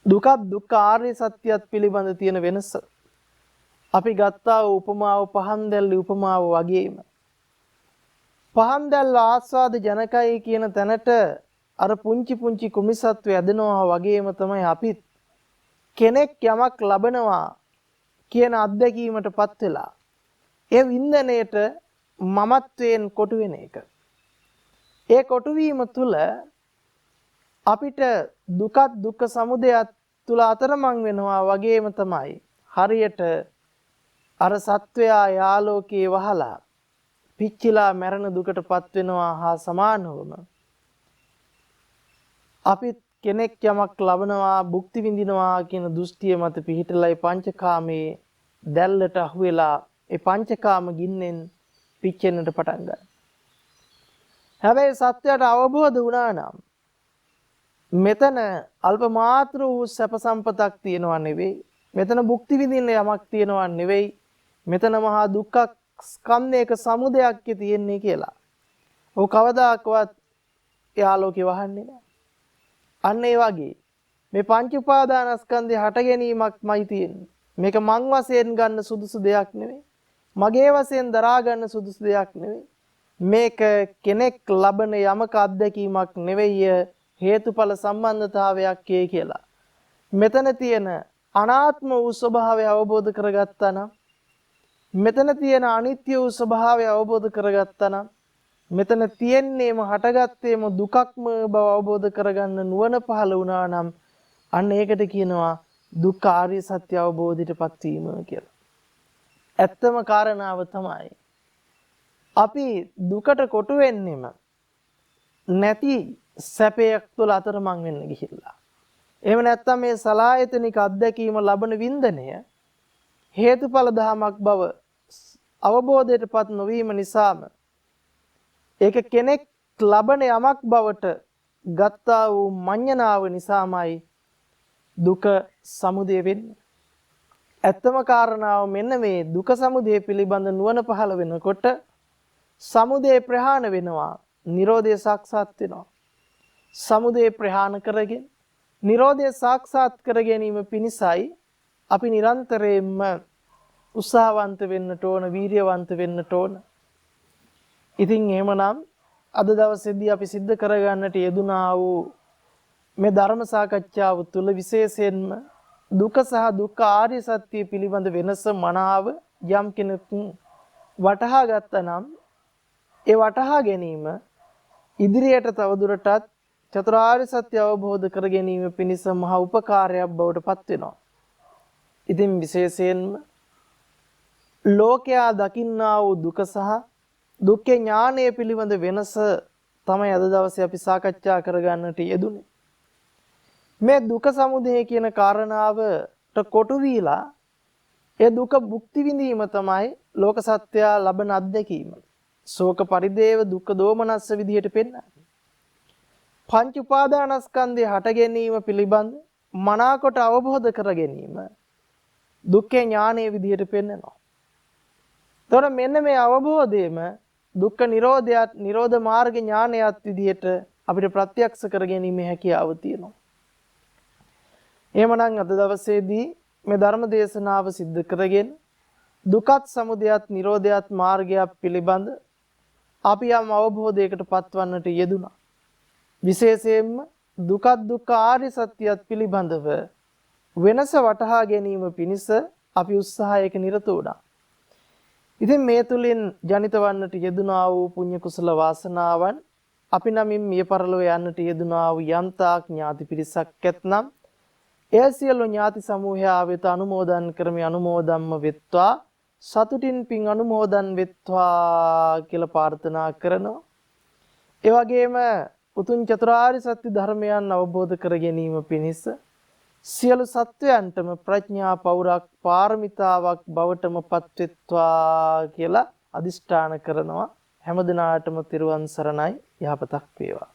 A: දුක දුක්ඛ ආර්ය සත්‍යයත් පිළිබඳ තියෙන වෙනස. අපි ගත්තා උපමාව පහන් දැල්ලේ උපමාව වගේම පහන් දැල්ල ආස්වාද ජනකයි කියන තැනට අර පුංචි පුංචි කුමිසත්ව ඇදෙනවා වගේම තමයි අපිත් කෙනෙක් යමක් ලබනවා කියන අත්දැකීමටපත් වෙලා ඒ වින්දනයේට මමත්වයෙන් කොටු වෙන එක. ඒ කොටුවීම තුළ අපිට දුක දුක්ඛ සමුදයත් තුළ අතරමං වෙනවා වගේම තමයි හරියට අර සත්වයා යාලෝකයේ වහලා පිච්චිලා මැරෙන දුකටපත් වෙනවා හා සමානවම අපිත් කෙනෙක් යමක් ලබනවා භුක්ති විඳිනවා කියන දෘෂ්ටිය මත පිහිටලයි පංචකාමයේ දැල්ලට අහු වෙලා ඒ පංචකාම ගින්නෙන් පිච්චෙන්නට පටන් ගන්නවා. හැබැයි සත්‍යයට අවබෝධ වුණා නම් මෙතන අල්ප මාත්‍ර වූ සැප සම්පතක් තියෙනවා නෙවෙයි. මෙතන භුක්ති විඳින්න යමක් තියෙනවා නෙවෙයි. මෙතන මහා දුක්ඛ ස්කන්ධයක සමුදයක් තියෙන්නේ කියලා. ඔව් කවදාකවත් යාලෝකේ වහන්නේ නැහැ. අන්න ඒ වගේ මේ පංච උපාදානස්කන්ධය හට ගැනීමක්මයි තියෙන්නේ. මේක මං වශයෙන් ගන්න සුදුසු දෙයක් නෙවෙයි. මගේ වශයෙන් දරා ගන්න සුදුසු දෙයක් නෙවෙයි. මේක කෙනෙක් ලබන යමක අත්දැකීමක් නෙවෙයි හේතුඵල සම්බන්ධතාවයක් කියලා. මෙතන තියෙන අනාත්ම වූ ස්වභාවය අවබෝධ කරගත්තා නම් මෙතන තියෙන අනිත්‍ය වූ ස්වභාවය අවබෝධ කරගත්තා නම් මෙතන තියෙන්නේම හටගත්තේම දුකක්ම බව අවබෝධ කරගන්න නුවණ පහළ වුණා නම් අන්න ඒකට කියනවා දුක්ඛ ආර්ය සත්‍ය අවබෝධයටපත් වීම කියලා. ඇත්තම කාරණාව තමයි අපි දුකට කොටු වෙන්නෙම නැති සැපයක් තුළ අතරමං වෙන්න ගිහිල්ලා. එහෙම නැත්නම් මේ සලායතනික අත්දැකීම ලබන වින්දනය හේතුඵල ධමයක් බව අවබෝධයටපත් නොවීම නිසාම ඒක කෙනෙක් ලබන යමක් බවට ගත්තා වූ මඤ්ඤණාව නිසාමයි දුක සමුදය වෙන්නේ. ඇත්තම කාරණාව මෙන්න මේ දුක සමුදය පිළිබඳ නුවණ පහළ වෙනකොට සමුදය ප්‍රහාණ වෙනවා, නිරෝධය සාක්ෂාත් වෙනවා. සමුදය ප්‍රහාණ කරගෙන නිරෝධය සාක්ෂාත් කර ගැනීම පිණිසයි අපි නිරන්තරයෙන්ම උත්සාහවන්ත වෙන්නට ඕන, වීරියවන්ත වෙන්නට ඕන. ඉතින් එහෙමනම් අද දවසේදී අපි සිද්ධ කරගන්නට යෙදුනා වූ මේ ධර්ම සාකච්ඡාව තුළ විශේෂයෙන්ම දුක සහ දුක්ඛ ආර්ය සත්‍ය පිළිබඳ වෙනස මනාව යම් කෙනෙකු වටහා ගත්තා නම් ඒ වටහා ගැනීම ඉදිරියට තවදුරටත් චතුරාර්ය සත්‍ය අවබෝධ කර ගැනීම පිණිස මහා උපකාරයක් බවට පත් වෙනවා. ඉතින් විශේෂයෙන්ම ලෝකයා දකින්නා වූ දුක සහ දුක්ඛ ඥානය පිළිබඳ වෙනස තමයි අද දවසේ අපි සාකච්ඡා කරගන්නට යෙදුනේ. මේ දුක සමුදය කියන කාරණාවට කොටු වීලා ඒ දුක භුක්ති විඳීම තමයි ලෝක සත්‍යය ලබන අත්දැකීම. ශෝක පරිදේව දුක්ඛ දෝමනස්ස විදියට පෙන්නන්නේ. පංච උපාදානස්කන්ධය හට ගැනීම පිළිබඳ මනාකොට අවබෝධ කර ගැනීම දුක්ඛ ඥානයේ විදියට පෙන්නනවා. තොර මෙන්න මේ අවබෝධයම දුක්ඛ නිරෝධයත් නිරෝධ මාර්ග ඥානයත් විදියට අපිට ප්‍රත්‍යක්ෂ කර ගැනීමේ හැකියාව තියෙනවා. එහෙමනම් අද දවසේදී මේ ධර්ම දේශනාව සිද්ධ කරගෙන දුකත් සමුදයත් නිරෝධයත් මාර්ගයක් පිළිබඳ අපි යම් අවබෝධයකට පත්වන්නට යෙදුණා. විශේෂයෙන්ම දුකත් දුක්ඛ ආර්ය සත්‍යයත් පිළිබඳව වෙනස වටහා ගැනීම පිණිස අපි උත්සාහයක නිරත වුණා. ඉතින් මේ තුලින් ජනිත වන්නට යෙදුනා වූ පුණ්‍ය කුසල වාසනාවන් අපි නමින් මිය පරලොව යන්නට යෙදුනා වූ යම්තාක් ඥාති පිරිසක් ඇතනම් එය සියලු ඥාති සමූහයා වෙත අනුමෝදන් කරමි. අනුමෝදම්ම වෙත්වා සතුටින් පින් අනුමෝදන් වෙත්වා කියලා ප්‍රාර්ථනා කරනවා. ඒ වගේම උතුම් චතුරාර්ය සත්‍ය ධර්මයන් අවබෝධ කර ගැනීම පිණිස සියලු සත්වයන්ටම ප්‍රඥා පෞරක් පාරමිතාවක් බවටම පත්වෙත්වා කියලා අදිෂ්ඨාන කරනවා. හැම දිනාටම තිරුවන් සරණයි. යහපතක් වේවා.